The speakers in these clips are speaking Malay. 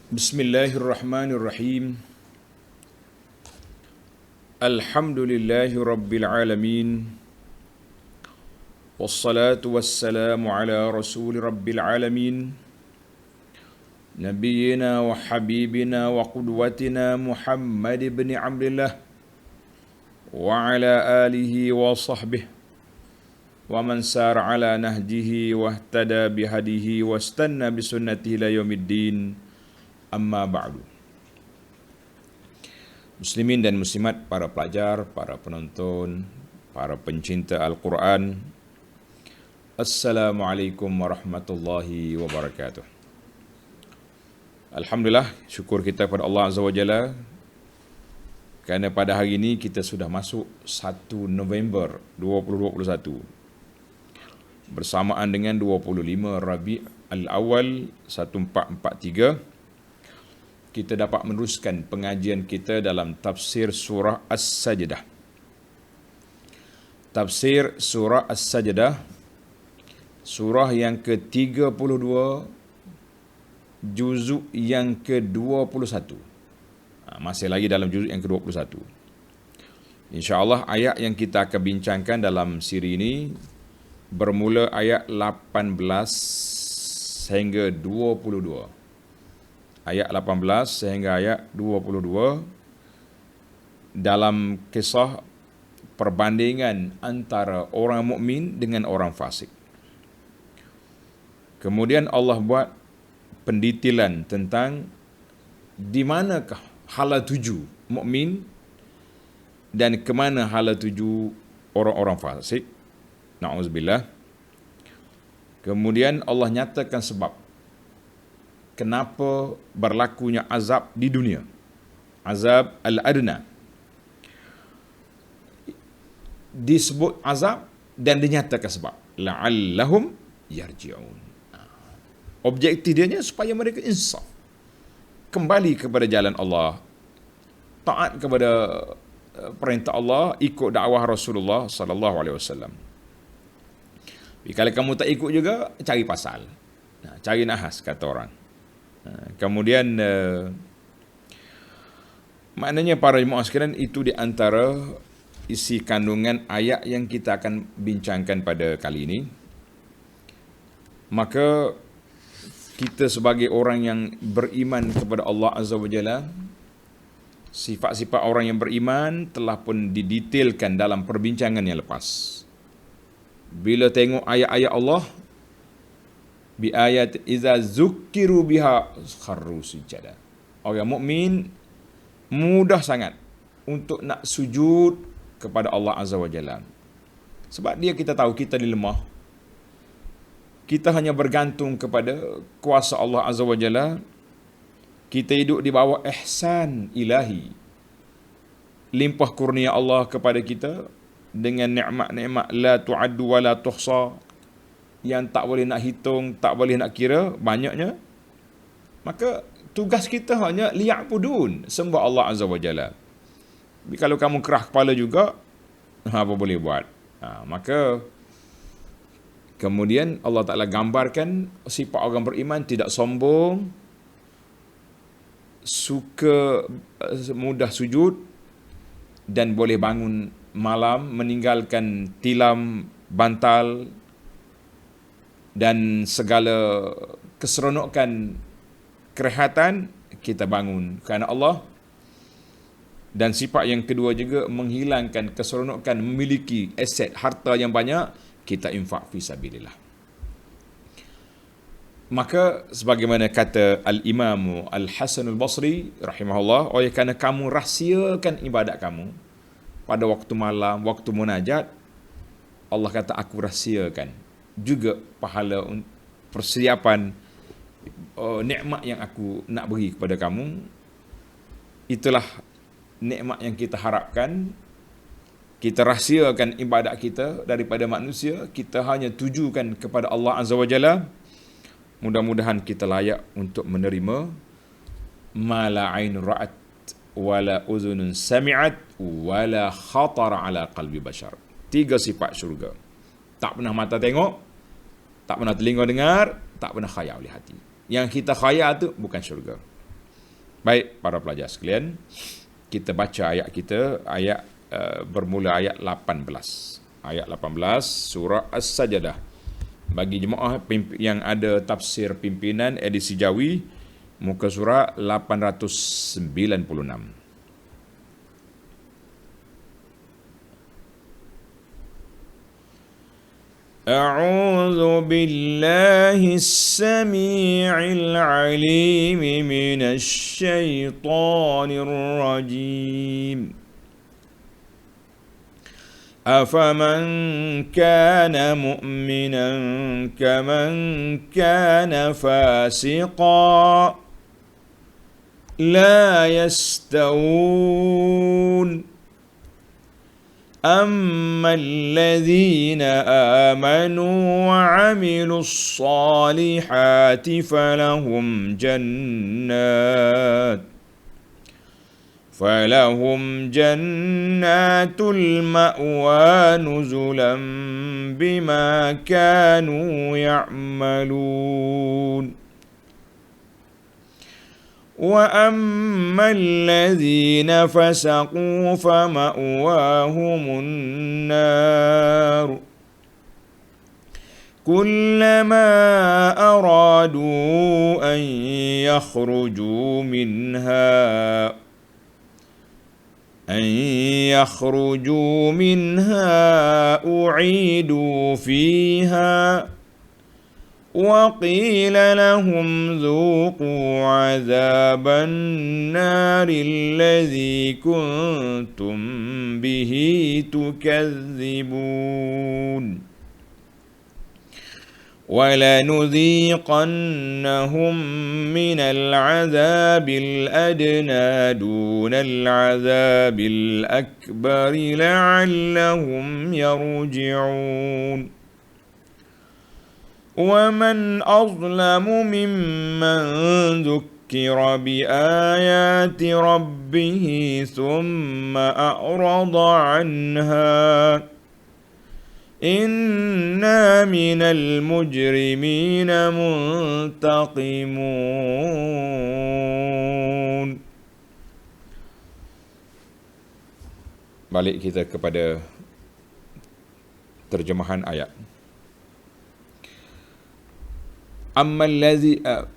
Bismillahirrahmanirrahim. Alhamdulillahi rabbil alamin. Wassalatu wassalamu ala rasuli rabbil alamin. Nabiyyina wa habibina wa qudwatina Muhammad ibn Abdullah wa ala alihi wa sahbihi wa man sar ala nahjihi wa ihtada bihadihi wa istanna bisunnatihi ila yaumiddin. Amma ba'du. Muslimin dan muslimat, para pelajar, para penonton, para pencinta Al-Quran, Assalamualaikum warahmatullahi wabarakatuh. Alhamdulillah, syukur kita kepada Allah Azza wa Jalla kerana pada hari ini kita sudah masuk 1 November 2021 bersamaan dengan 25 Rabi' Al-Awal 1443. Kita dapat meneruskan pengajian kita dalam tafsir surah As-Sajdah. Tafsir surah As-Sajdah, surah yang ke-32, juzuk yang ke-21. Masih lagi dalam juzuk yang ke-21. InsyaAllah ayat yang kita akan bincangkan dalam siri ini bermula ayat 18 hingga 22. Ayat 18 sehingga ayat 22 dalam kisah perbandingan antara orang mukmin dengan orang fasik. Kemudian Allah buat pendetilan tentang di manakah hala tuju mukmin dan ke mana hala tuju orang-orang fasik. Na'udzubillah. Kemudian Allah nyatakan sebab kenapa berlakunya azab di dunia. Azab al-adna. Disebut azab dan dinyatakan sebab. La'allahum yarji'un. Objektif dia supaya mereka insaf. Kembali kepada jalan Allah. Taat kepada perintah Allah, ikut dakwah Rasulullah sallallahu alaihi wasallam. Kalau kamu tak ikut juga, cari pasal. Cari nahas, kata orang. Kemudian maknanya para jemaah sekalian, itu di antara isi kandungan ayat yang kita akan bincangkan pada kali ini. Maka kita sebagai orang yang beriman kepada Allah Azza wa Jalla, sifat-sifat orang yang beriman telah pun didetailkan dalam perbincangan yang lepas. Bila tengok ayat-ayat Allah, bi ayat iza zukkiru biha kharru sujada. Orang mukmin mudah sangat untuk nak sujud kepada Allah Azza wa Jalla. Sebab kita tahu kita ni lemah. Kita hanya bergantung kepada kuasa Allah Azza wa Jalla. Kita hidup di bawah ihsan ilahi. Limpah kurnia Allah kepada kita dengan nikmat-nikmat la tu'addu wa la tuhsa, yang tak boleh nak hitung, tak boleh nak kira banyaknya. Maka tugas kita hanya liya'budun, sembah Allah Azza wa Jalla. Tapi kalau kamu kerah kepala juga, apa boleh buat? Maka kemudian Allah Ta'ala gambarkan sifat orang beriman tidak sombong, suka mudah sujud, dan boleh bangun malam, meninggalkan tilam, bantal, dan segala keseronokan kerehatan kita bangun kerana Allah. Dan sifat yang kedua juga menghilangkan keseronokan memiliki aset harta yang banyak, kita infak fi sabilillah. Maka sebagaimana kata Al-Imam Al-Hasan Al-Basri rahimahullah, oleh kerana kamu rahsiakan ibadat kamu pada waktu malam, waktu munajat, Allah kata aku rahsiakan juga pahala persiapan nikmat yang aku nak beri kepada kamu. Itulah nikmat yang kita harapkan. Kita rahsiakan ibadat kita daripada manusia, kita hanya tujukan kepada Allah Azza wa Jalla. Mudah-mudahan kita layak untuk menerima ma la ain ra'at wa la uzunun sami'at wa la khatara ala qalbi bashar. 3 sifat syurga. Tak pernah mata tengok, tak pernah telinga dengar, tak pernah khayal oleh hati. Yang kita khayal tu bukan syurga. Baik, para pelajar sekalian, kita baca ayat kita, bermula ayat 18. Ayat 18 surah As-Sajdah. Bagi jemaah yang ada tafsir pimpinan edisi Jawi, muka surah 896. أعوذ بالله السميع العليم من الشيطان الرجيم أفمن كان مؤمنا كمن كان فاسقا لا يستوون أما الذين آمنوا وعملوا الصالحات فلهم جنات المأوى نزلا بما كانوا يعملون وأما الذين فسقوا فمأواهم النار كلما أرادوا أن يخرجوا منها أعيدوا فيها وقيل لهم ذوقوا عذاب النار الذي كنتم به تكذبون ولنذيقنهم من العذاب الأدنى دون العذاب الأكبر لعلهم يرجعون ومن أظلم ممن ذكر بآيات ربه ثم أعرض عنها إنا من المجرمين منتقمون. Balik kita kepada terjemahan ayat.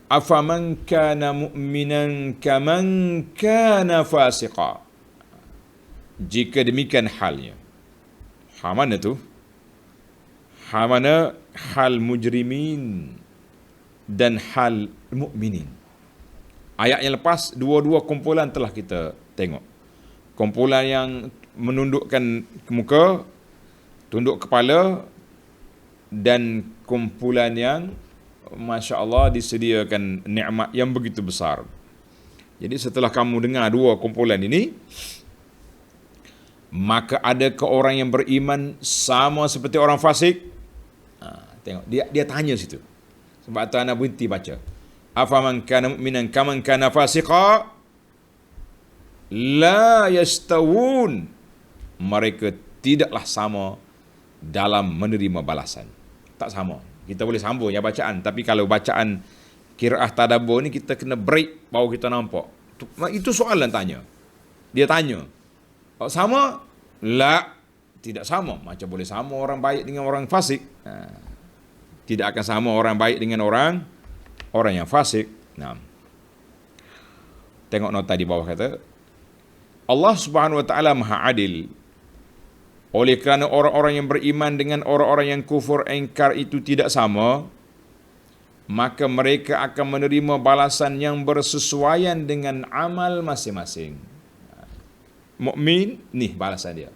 Afaman kana mu'minan kaman kana fasiqa. Jika demikian halnya. Mana tu? Mana hal mujrimin dan hal mukminin. Ayat yang lepas, dua-dua kumpulan telah kita tengok. Kumpulan yang menundukkan muka, tunduk kepala, dan kumpulan yang Masya Allah disediakan nikmat yang begitu besar. Jadi setelah kamu dengar dua kumpulan ini, maka adakah orang yang beriman sama seperti orang fasik? Tengok, dia tanya situ. Sebab tu anak berhenti baca. Afaman kana mu'minan kaman kana fasiqa la yastawun. Mereka tidaklah sama dalam menerima balasan. Tak sama. Kita boleh sambung ya bacaan, tapi kalau bacaan qiraah tadabbur ni kita kena break baru kita nampak. Itu soalan tanya. Dia tanya. Sama? La, tidak sama. Macam boleh sama orang baik dengan orang fasik? Tidak akan sama orang baik dengan orang yang fasik. Tengok nota di bawah kata, Allah Subhanahu wa taala Maha Adil. Oleh kerana orang-orang yang beriman dengan orang-orang yang kufur ingkar itu tidak sama, maka mereka akan menerima balasan yang bersesuaian dengan amal masing-masing. Mukmin, ni balasan dia.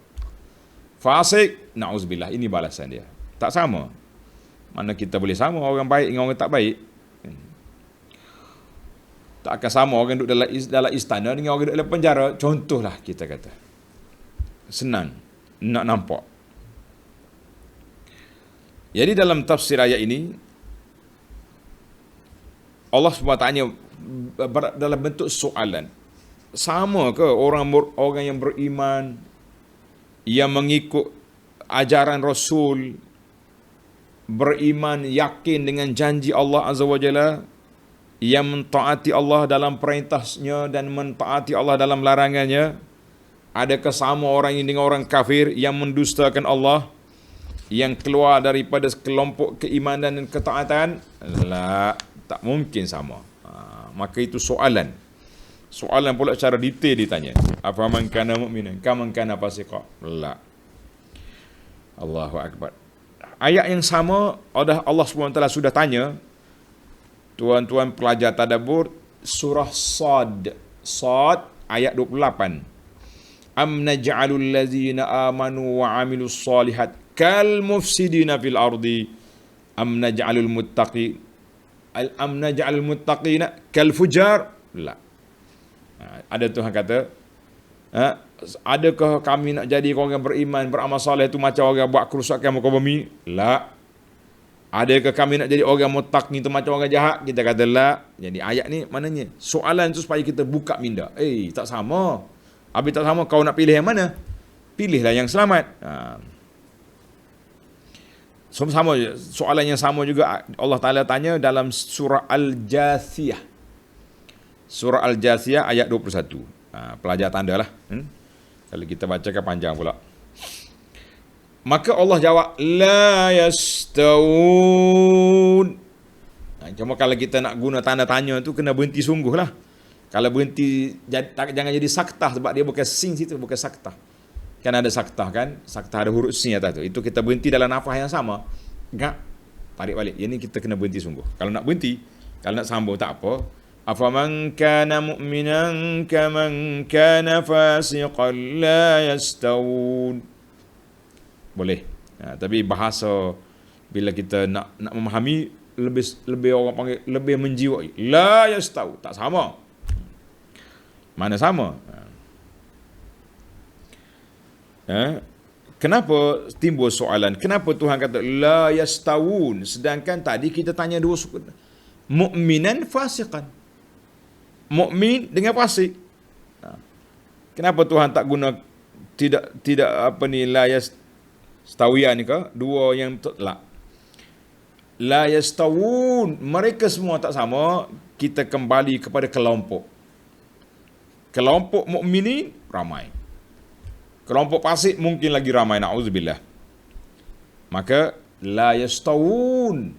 Fasik, na'uzubillah, ini balasan dia. Tak sama. Mana kita boleh sama orang baik dengan orang tak baik? Tak akan sama orang duduk dalam istana dengan orang duduk dalam penjara. Contohlah kita kata. Senang nak nampak. Jadi dalam tafsir ayat ini, Allah SWT tanya dalam bentuk soalan. Sama ke orang yang beriman, yang mengikut ajaran Rasul, beriman, yakin dengan janji Allah Azza wa Jalla, yang mentaati Allah dalam perintahnya dan mentaati Allah dalam larangannya, adakah sama orang ini dengan orang kafir yang mendustakan Allah, yang keluar daripada kelompok keimanan dan ketaatan? La, tak mungkin sama. Maka itu soalan pula secara detail ditanya. Afaman kana mu'minan kaman kana fasiqa? La. Allahu akbar. Ayat yang sama Allah SWT sudah tanya. Tuan-tuan pelajar tadabbur, surah Sad ayat 28. Am naj'alul ladzina amanu wa 'amilus solihat kal mufsidina fil ardi am naj'alul muttaqina kal fujar? La. Ada Tuhan kata, adakah kami nak jadi orang yang beriman, beramal soleh itu macam orang buat kerusakan muka bumi? La. Adakah kami nak jadi orang muttaqin itu macam orang jahat? Kita kata la. Jadi ayat ni maknanya soalan tu supaya kita buka minda. Tak sama. Habis tak sama, kau nak pilih yang mana? Pilihlah yang selamat. Sama soalan yang sama juga Allah Taala tanya dalam surah Al-Jathiyah. Surah Al-Jathiyah ayat 21. Pelajar tanda lah. Kalau kita baca kan panjang pula. Maka Allah jawab, la yastawun. Cuma kalau kita nak guna tanda tanya tu kena berhenti sungguh lah. Kalau berhenti, jangan jadi saktah, sebab dia bukan sin situ, bukan saktah. Kan ada saktah kan? Saktah ada huruf sin atas tu. Itu kita berhenti dalam nafas yang sama. Enggak. Tarik balik. Yang ni kita kena berhenti sungguh. Kalau nak berhenti, kalau nak sambung tak apa. Afaman kana mu'minan kaman kana fasiqan la yastawun. Boleh. Tapi bahasa bila kita nak memahami lebih orang panggil lebih menjiwai. La yastau, tak sama. Mana sama? Kenapa timbul soalan? Kenapa Tuhan kata la yastawun sedangkan tadi kita tanya dua suku. Mukminan fasiqan. Mukmin dengan fasik. Kenapa Tuhan tak guna tidak apa ni la Stawiyah ni ke? Dua yang la yastawun. Mereka semua tak sama. Kita kembali kepada kelompok. Kelompok mukminin ramai. Kelompok fasik mungkin lagi ramai. Na'udzubillah. Maka la yastawun.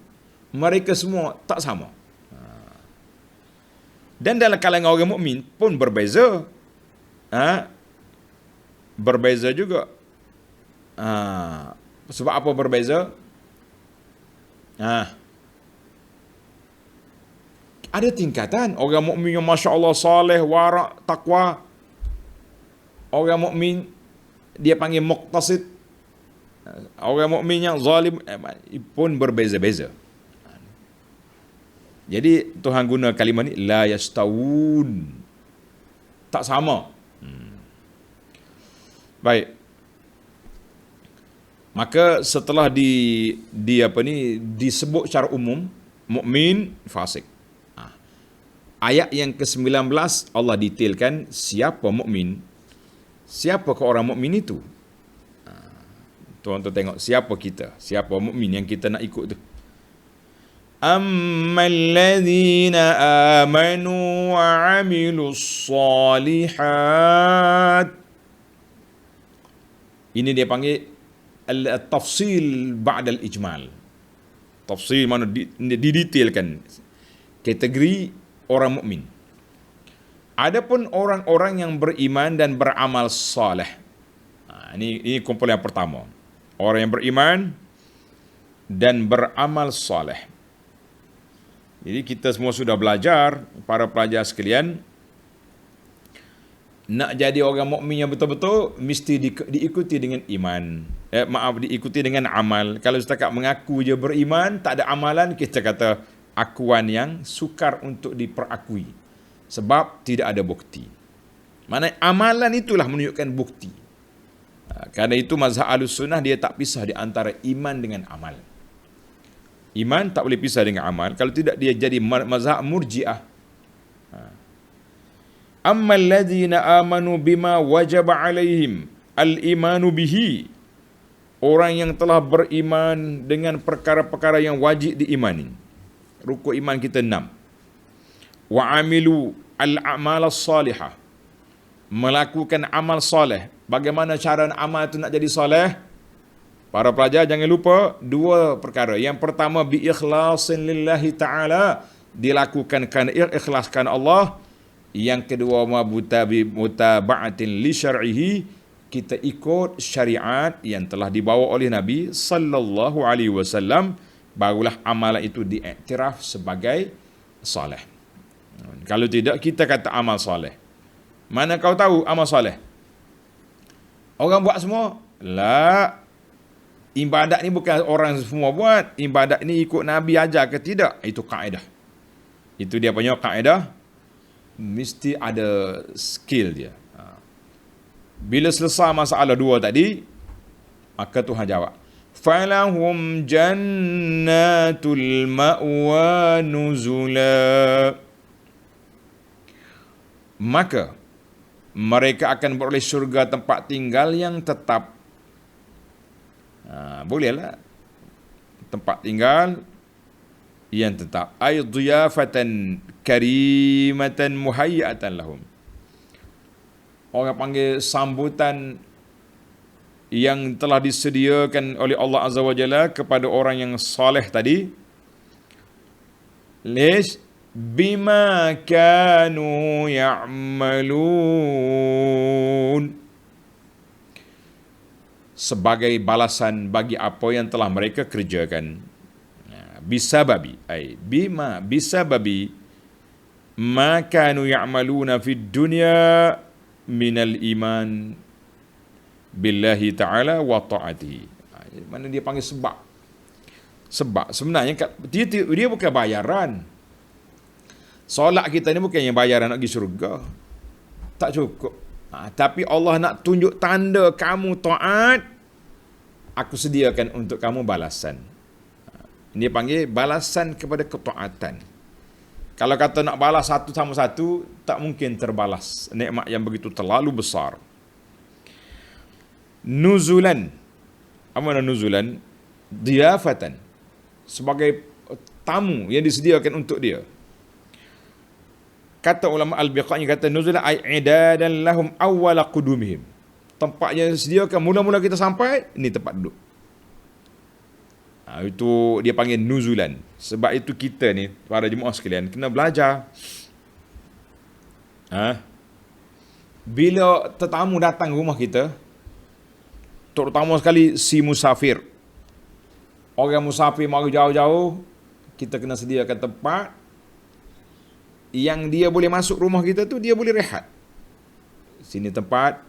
Mereka semua tak sama. Dan dalam kalangan orang mukmin pun berbeza. Berbeza juga. Sebab apa berbeza? Ada tingkatan. Orang mukmin yang masya-Allah saleh, wara', takwa. Orang mukmin dia panggil muqtasid. Orang mukmin yang zalim pun berbeza-beza. Jadi Tuhan guna kalimah ni la yastawun. Tak sama. Baik. Maka setelah disebut secara umum mukmin, fasik. Ayat yang ke-19 Allah detailkan siapa mukmin, siapa ke orang mukmin itu. Tuan-tuan tengok siapa kita, siapa mukmin yang kita nak ikut tu. Ammal ladzina amanu wa 'amilus solihat. Ini dia panggil al-tafsil ba'da al-ijmal. Tafsil mana didetailkan kategori orang mukmin. Adapun orang-orang yang beriman dan beramal soleh. Ini kumpulan yang pertama. Orang yang beriman dan beramal soleh. Jadi kita semua sudah belajar, para pelajar sekalian, nak jadi orang mukmin yang betul-betul mesti diikuti dengan iman. Diikuti dengan amal. Kalau setakat mengaku je beriman, tak ada amalan, kita kata akuan yang sukar untuk diperakui. Sebab tidak ada bukti. Maknanya amalan itulah menunjukkan bukti. Kerana itu mazhab Ahlussunnah dia tak pisah di antara iman dengan amal. Iman tak boleh pisah dengan amal. Kalau tidak dia jadi mazhab Murji'ah. Ammal ladzina amanu bima wajaba alaihim al-imanu bihi. Orang yang telah beriman dengan perkara-perkara yang wajib diimani. Rukun iman kita 6. wa amilu al-a'mal as-salihah, melakukan amal soleh. Bagaimana cara amal itu nak jadi soleh? Para pelajar jangan lupa dua perkara. Yang pertama, bi ikhlasin lillahi ta'ala, dilakukan kerana ikhlaskan Allah. Yang kedua, mutaba'atin li syar'ihi, kita ikut syariat yang telah dibawa oleh Nabi sallallahu alaihi wasallam, barulah amalan itu diiktiraf sebagai soleh. Kalau tidak, kita kata amal soleh. Mana kau tahu amal soleh? Orang buat semua? La. Ibadat ni bukan orang semua buat. Ibadat ni ikut Nabi ajar ke tidak? Itu kaedah. Itu dia punya kaedah. Mesti ada skill dia. Bila selesai masalah dua tadi, maka Tuhan jawab, falahum jannatul ma'wa nuzula, maka mereka akan beroleh syurga tempat tinggal yang tetap. Bolehlah tempat tinggal yang tetap. Ay dhiyafatan karimatan muhayyatan lahum. Orang panggil sambutan yang telah disediakan oleh Allah Azza wa Jalla kepada orang yang soleh tadi. Lish bima kanu ya'malun, sebagai balasan bagi apa yang telah mereka kerjakan. Bisababi ay bima bisababi ma kanu ya'maluna fid dunya minal iman billahi ta'ala wa ta'atihi. Mana dia panggil sebab. Sebab sebenarnya dia bukan bayaran. Solat kita ni bukan yang bayaran nak pergi syurga. Tak cukup. Tapi Allah nak tunjuk tanda kamu taat, aku sediakan untuk kamu balasan. Ini panggil balasan kepada ketaatan. Kalau kata nak balas satu sama satu, tak mungkin terbalas. Nikmat yang begitu terlalu besar. Nuzulan. Apa makna nuzulan? Diyafatan. Sebagai tamu yang disediakan untuk dia. Kata ulama al-Biqai kata nuzul ay idadan lahum awwala qudumihim. Tempat yang disediakan mula-mula kita sampai, ini tempat duduk. Itu dia panggil nuzulan. Sebab itu kita ni, para jemaah sekalian, kena belajar. Bila tetamu datang rumah kita, terutama sekali si musafir. Orang musafir mari jauh-jauh, kita kena sediakan tempat yang dia boleh masuk rumah kita tu, dia boleh rehat. Sini tempat,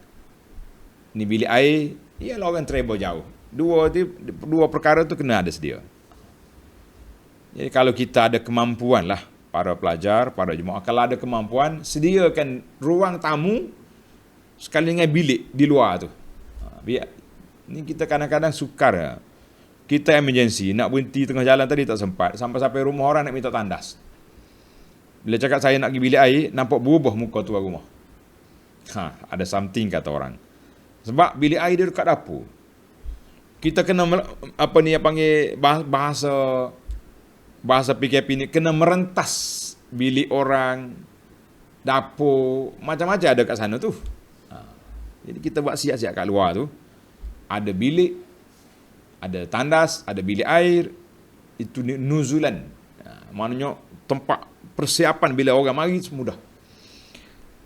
ni bilik air, ialah orang travel jauh. Dua perkara tu kena ada sedia. Jadi kalau kita ada kemampuan lah, para pelajar, para jemaah, kalau ada kemampuan, sediakan ruang tamu sekali dengan bilik di luar tu. Biar ni kita kadang-kadang sukar. Kita emergency, nak berhenti tengah jalan tadi tak sempat. Sampai rumah orang nak minta tandas. Bila cakap saya nak pergi bilik air, nampak berubah muka tuan rumah. Ada something kata orang. Sebab bilik air dia dekat dapur. Kita kena apa ni yang panggil bahasa PKP ni, kena merentas bilik orang, dapur, macam-macam ada kat sana tu. Jadi kita buat siap-siap kat luar tu. Ada bilik, ada tandas, ada bilik air. Itu nuzulan. Maknanya tempat persiapan bila orang mari mudah.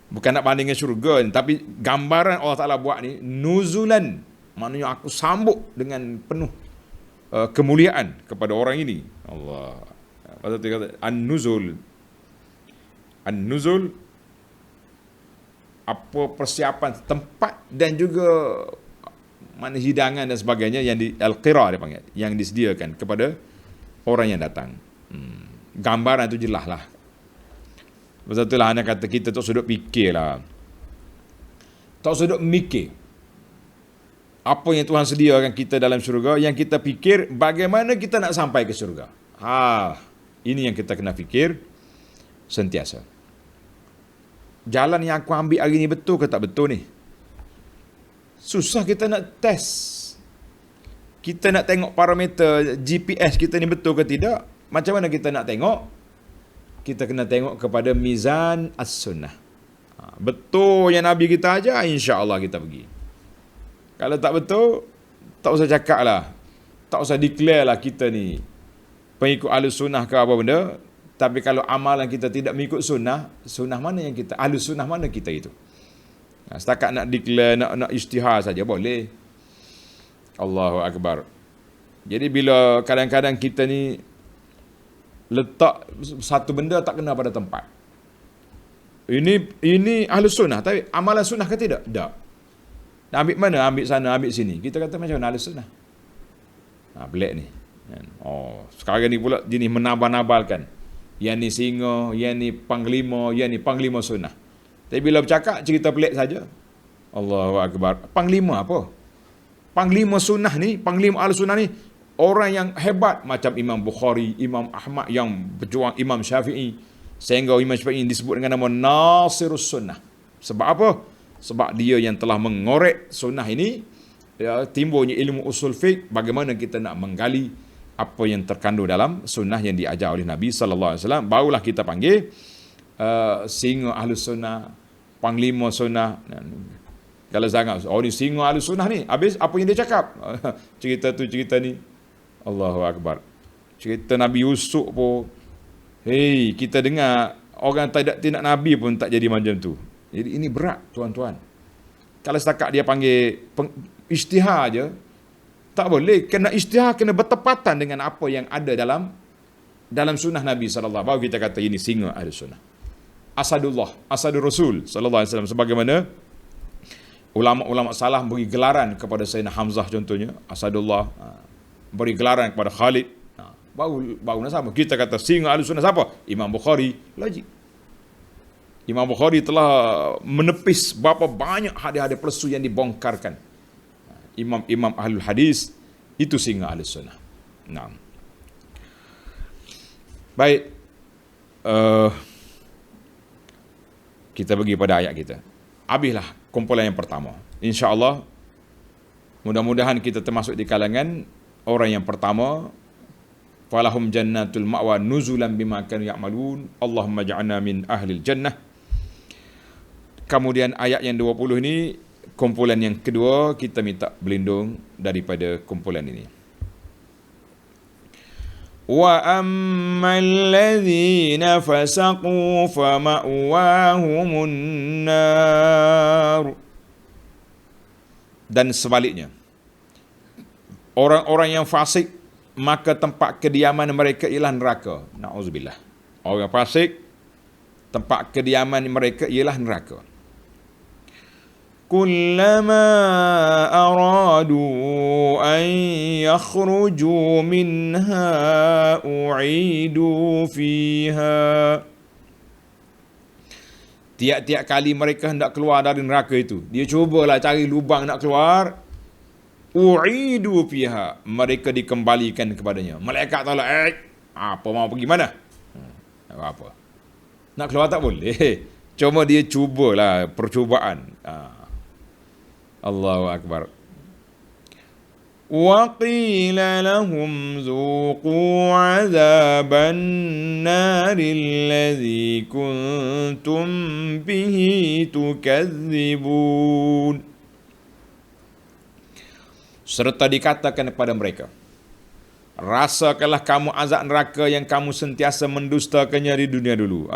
Bukan nak bandingkan syurga ni, tapi gambaran Allah Ta'ala buat ni nuzulan. Maknanya aku sambut dengan penuh kemuliaan kepada orang ini. Allah. Pasal tu kata an-nuzul. An-nuzul, apa persiapan tempat dan juga mana hidangan dan sebagainya yang di al-qira dia panggil, yang disediakan kepada orang yang datang. Gambaran tu jelas lah. Pasal itulah anak kata kita tak sudut fikir lah. Tak sudut mikir. Apa yang Tuhan sediakan kita dalam syurga, yang kita fikir bagaimana kita nak sampai ke syurga. Ini yang kita kena fikir sentiasa. Jalan yang aku ambil hari ni betul ke tak betul ni? Susah kita nak test. Kita nak tengok parameter GPS kita ni betul ke tidak. Macam mana kita nak tengok? kita kena tengok kepada mizan as-sunnah. Betul yang Nabi kita ajar, insya-Allah kita pergi. Kalau tak betul, tak usah cakap lah. Tak usah declare lah kita ni pengikut Ahlus Sunnah ke apa benda. Tapi kalau amalan kita tidak mengikut sunnah, sunnah mana yang kita, Ahlus Sunnah mana kita itu? Setakat nak declare, nak isytihar saja boleh. Allahu Akbar. Jadi bila kadang-kadang kita ni letak satu benda tak kena pada tempat. Ini Ahlus Sunnah, tapi amalan sunnah ke tidak? Tak. Nak ambil mana? Ambil sana, ambil sini. Kita kata macam mana Ahlus Sunnah? Pelik ni. Sekarang ni pula jenis menabal-nabalkan. Yang ni singa, yang ni panglima, yang ni panglima sunnah. Tapi bila bercakap, cerita pelik saja. Allahu Akbar. Panglima apa? Panglima sunnah ni, panglima Ahlus-Sunnah ni, orang yang hebat macam Imam Bukhari, Imam Ahmad yang berjuang, Imam Syafi'i. Sehingga Imam Syafi'i disebut dengan nama Nasirus Sunnah. Sebab apa? Sebab dia yang telah mengorek sunnah ini, timbulnya ilmu usul fiqh, bagaimana kita nak menggali apa yang terkandung dalam sunnah yang diajar oleh Nabi sallallahu alaihi wasallam. Barulah kita panggil singa Ahlus Sunnah, panglima sunnah. Kalau sangat, ni singa Ahlus Sunnah ni, habis apa yang dia cakap? Cerita tu cerita ni. Allahu Akbar. Cerita Nabi Yusuf pun, kita dengar orang tidak Nabi pun tak jadi macam tu. Jadi ini berat tuan-tuan. Kalau setakat dia panggil isytihar je, tak boleh. Kena isytihar, kena bertepatan dengan apa yang ada dalam sunnah Nabi SAW. Baru kita kata ini singa Ahlus Sunnah. Asadullah, Asadur Rasul sallallahu alaihi wasallam, sebagaimana ulama-ulama salah beri gelaran kepada Sayyidina Hamzah contohnya, Asadullah, beri gelaran kepada Khalid. Baru nak sama. Kita kata singa Ahlus Sunnah siapa? Imam Bukhari. Logik. Imam Bukhari telah menepis berapa banyak hadis-hadis palsu yang dibongkarkan. Imam Ahlul Hadis itu singa Ahlus Sunnah. Nah. Baik. Kita pergi pada ayat kita. Habislah kumpulan yang pertama. Insya-Allah mudah-mudahan kita termasuk di kalangan orang yang pertama. Falahum jannatul ma'wa nuzulan bima kanu ya'malun. Allahumma ja'alna min ahlil jannah. Kemudian ayat yang 20 ini, kumpulan yang kedua, kita minta berlindung daripada kumpulan ini. Wa ammal ladzina fasaqu fama'wahumun nar. Dan sebaliknya, orang-orang yang fasik, maka tempat kediaman mereka ialah neraka. Na'udzubillah. Orang fasik, tempat kediaman mereka ialah neraka. Kullama aradu an yakhruju minha u'idu fiha. Tiap-tiap kali mereka hendak keluar dari neraka itu, dia cubalah cari lubang nak keluar, u'idu fiha, mereka dikembalikan kepadanya. Malaikat tolak, apa mau pergi mana? Apa? Nak keluar tak boleh. Cuma dia cubalah, percubaan. Allahu Akbar. Wa qila lahum zuqu azaban naril ladzi kuntum bihi tukadzibun. Serta dikatakan kepada mereka, rasakanlah kamu azab neraka yang kamu sentiasa mendustakannya di dunia dulu.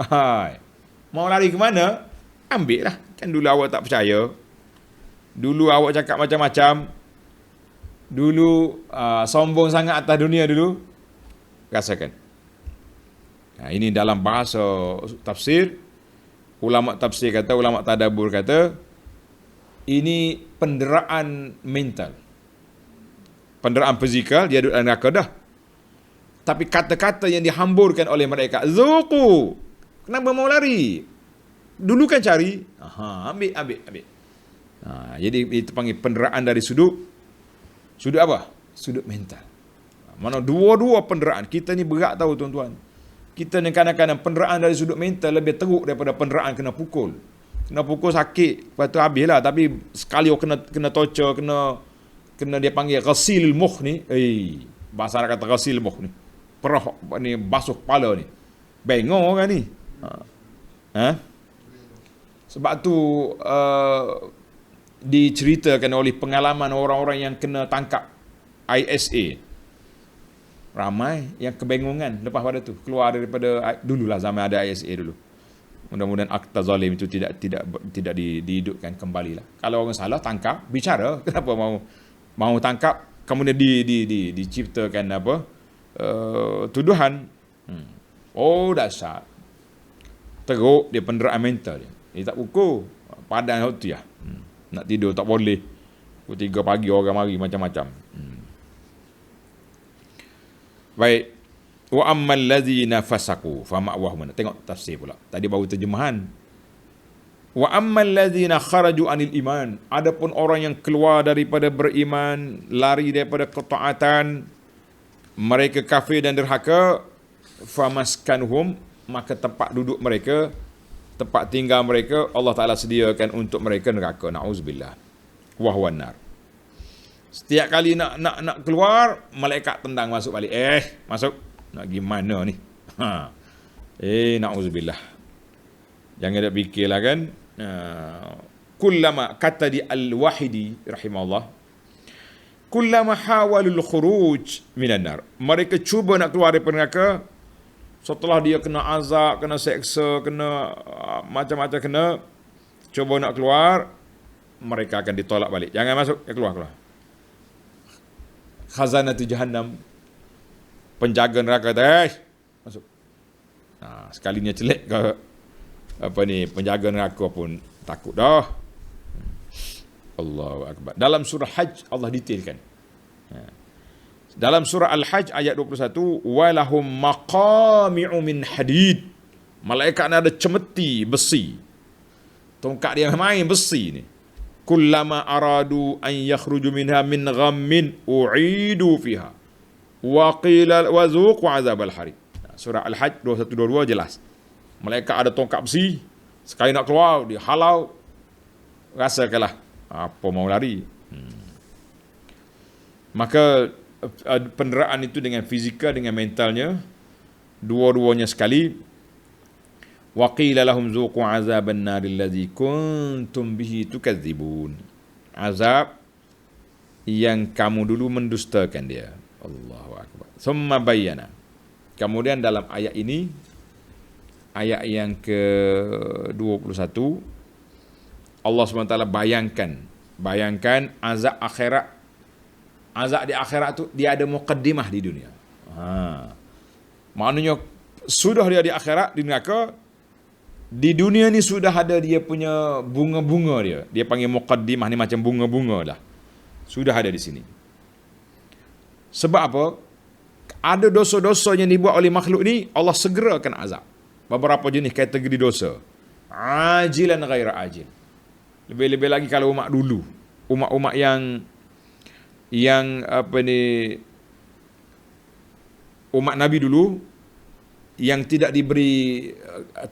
Mau lari ke mana? Ambil lah. Kan dulu awak tak percaya. Dulu awak cakap macam-macam. Dulu sombong sangat atas dunia dulu. Rasakan. Ini dalam bahasa tafsir. Ulama tafsir kata, ulama tadabbur kata, ini penderaan mental. Penderaan fizikal, dia duduk dalam neraka dah. Tapi kata-kata yang dihamburkan oleh mereka, zuqu. Kenapa mau lari? Dulu kan cari. Ambil. Jadi itu panggil penderaan dari sudut apa? Sudut mental. Mana dua-dua penderaan. Kita ni berat tahu tuan-tuan. Kita ni kadang-kadang penderaan dari sudut mental lebih teruk daripada penderaan kena pukul. Kena pukul sakit, lepas tu habislah. Tapi sekali kena torture, kena dia panggil ghasil mukh ni. Bahasa Arab kata ghasil mukh ni. Perah ni, basuh kepala ni. Bengong orang ni. Ha? Sebab tu diceritakan oleh pengalaman orang-orang yang kena tangkap ISA. Ramai yang kebengungan lepas pada tu, keluar daripada, dululah zaman ada ISA dulu. Mudah-mudahan akta zalim itu tidak dihidupkan kembali lah. Kalau orang salah tangkap, bicara, kenapa mau tangkap, kemudian diciptakan tuduhan. Oh dahsyat. Teruk dia, penderaan mental dia tak ukur, padan tu ya. Nak tidur tak boleh. Pukul 3 pagi orang mari macam-macam. Baik. Wa ammal ladzina fasaqu fa ma'wahum. Tengok tafsir pula. Tadi baru terjemahan. Wa ammal ladzina kharaju anil iman. Adapun orang yang keluar daripada beriman, lari daripada ketaatan, mereka kafir dan derhaka, famaskanhum, maka tempat duduk mereka, tempat tinggal mereka, Allah Ta'ala sediakan untuk mereka neraka. Na'udzubillah. Wahwan nar. Setiap kali nak keluar, malaikat tendang masuk balik. Masuk. Nak gimana ni? Na'udzubillah. Jangan ada fikirlah kan. Kullama, kata di Al-Wahidi rahimahullah, kullama hawalul khuruj minan nar. Mereka cuba nak keluar daripada neraka, setelah dia kena azab, kena seksa, kena macam-macam kena, cuba nak keluar, mereka akan ditolak balik. Jangan masuk, keluar. Khazanatu jahannam, penjaga neraka kata, masuk. Sekalinya celek ke penjaga neraka pun takut dah. Allahu akbar. Dalam surah Hajj Allah detailkan. Dalam surah Al-Hajj ayat 21, walahum maqami'u min hadid. Malaikat ni ada cemeti besi. Tongkat dia main besi ni. Kullama aradu an yakhruju minha min ghammin u'idu fiha wa qila wazuqu azabal hariq. Surah Al-Hajj 21-22 jelas. Malaikat ada tongkat besi, sekali nak keluar dia halau, rasakanlah apa mau lari. Maka penderaan itu dengan fizikal, dengan mentalnya, dua-duanya sekali. Wa qila lahum zuqu azaban naril ladzi kuntum bihi tukadzibun. Azab yang kamu dulu mendustakan dia. Allahu akbar. Summa bayyana. Kemudian dalam ayat ini, ayat yang ke-21, Allah SWT bayangkan azab akhirat. Azab di akhirat tu dia ada muqaddimah di dunia. Maknanya sudah dia di akhirat, di neraka, di dunia ni sudah ada dia punya bunga-bunga dia. Dia panggil muqaddimah ni macam bunga-bunga lah. Sudah ada di sini. Sebab apa? Ada dosa-dosa yang dibuat oleh makhluk ni, Allah segerakan azab. Beberapa jenis kategori dosa. Ajilan ghaira ajil. Lebih-lebih lagi kalau umat dulu. Umat-umat yang umat Nabi dulu yang tidak diberi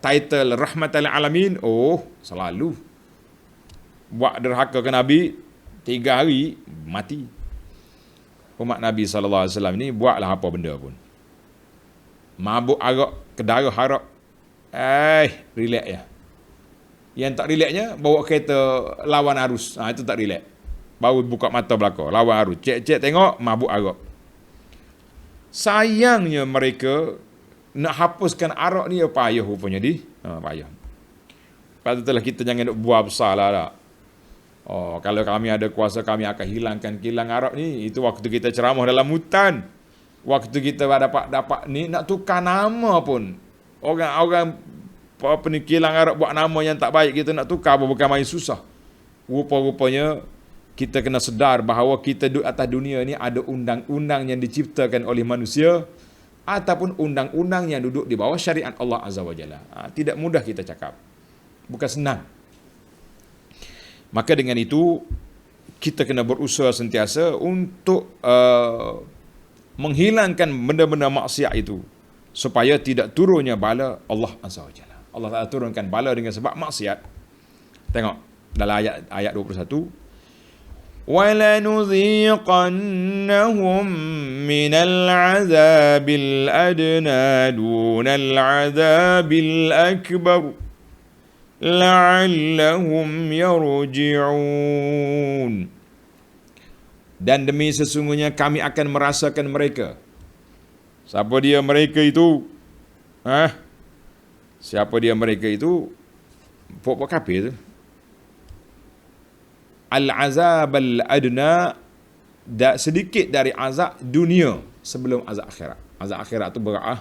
title rahmatal alamin, selalu buat derhaka ke Nabi, 3 hari mati. Umat Nabi SAW ni buatlah apa benda pun, mabuk arak, kedara harak, relax ya. Yang tak relaxnya bawa kereta lawan arus, itu tak relax. Baru buka mata belakang, lawan arus, cek tengok, mabuk arak. Sayangnya mereka nak hapuskan arak ni payah rupanya payah. Patutlah kita jangan nak buat besar lah tak? Kalau kami ada kuasa, kami akan hilangkan kilang arak ni. Itu waktu kita ceramah dalam hutan. Waktu kita dapat ni, nak tukar nama pun. Orang kilang arak buat nama yang tak baik, kita nak tukar pun bukan main susah. Rupa-rupanya kita kena sedar bahawa kita duduk atas dunia ni ada undang-undang yang diciptakan oleh manusia, ataupun undang-undang yang duduk di bawah syariat Allah Azza wa Jalla. Tidak mudah kita cakap. Bukan senang. Maka dengan itu, kita kena berusaha sentiasa untuk menghilangkan benda-benda maksiat itu, supaya tidak turunnya bala Allah Azza wa Jalla. Allah Ta'ala turunkan bala dengan sebab maksiat. Tengok dalam ayat 21. وَلَنُذِيقَنَّهُمْ مِنَ الْعَذَابِ الْأَدْنَى دُونَ الْعَذَابِ الْأَكْبَرِ لَعَلَّهُمْ يَرْجِعُونَ. Dan demi sesungguhnya kami akan merasakan mereka. Siapa dia mereka itu? Siapa dia mereka itu? Pokok kafir tu. Al-azab al-adna, sedikit dari azab dunia sebelum azab akhirat. Azab akhirat tu berat.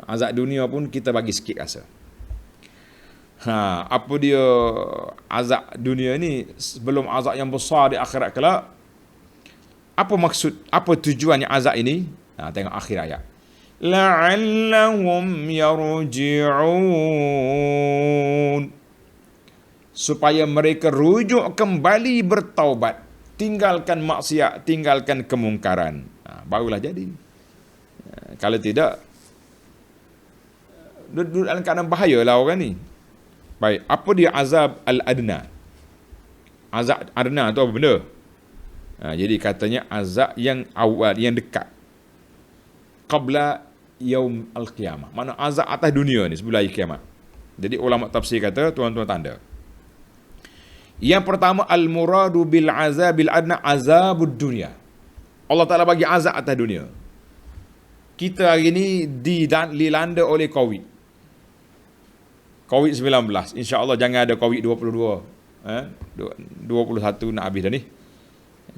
Azab dunia pun kita bagi sikit rasa. Apa dia azab dunia ni sebelum azab yang besar di akhirat kelak? Apa maksud, apa tujuannya azab ini? Tengok akhir ayat. La'allahum yarji'un, supaya mereka rujuk kembali bertaubat, tinggalkan maksiat, tinggalkan kemungkaran. Barulah jadi. Kalau tidak, duduk dalam keadaan bahayalah orang ni. Baik, apa dia azab al-adna? Azab adna tu apa benda? Jadi katanya azab yang awal, yang dekat, qabla yaum al-qiyamah. Mana azab atas dunia ni sebelum hari kiamat. Jadi ulama tafsir kata, tuan-tuan tanda. Yang pertama, al-muradu bil azabil adna azabud dunia. Allah Ta'ala bagi azab atas dunia. Kita hari ni dilanda oleh COVID. COVID-19. InsyaAllah jangan ada COVID-22. 21 nak habis dah ni.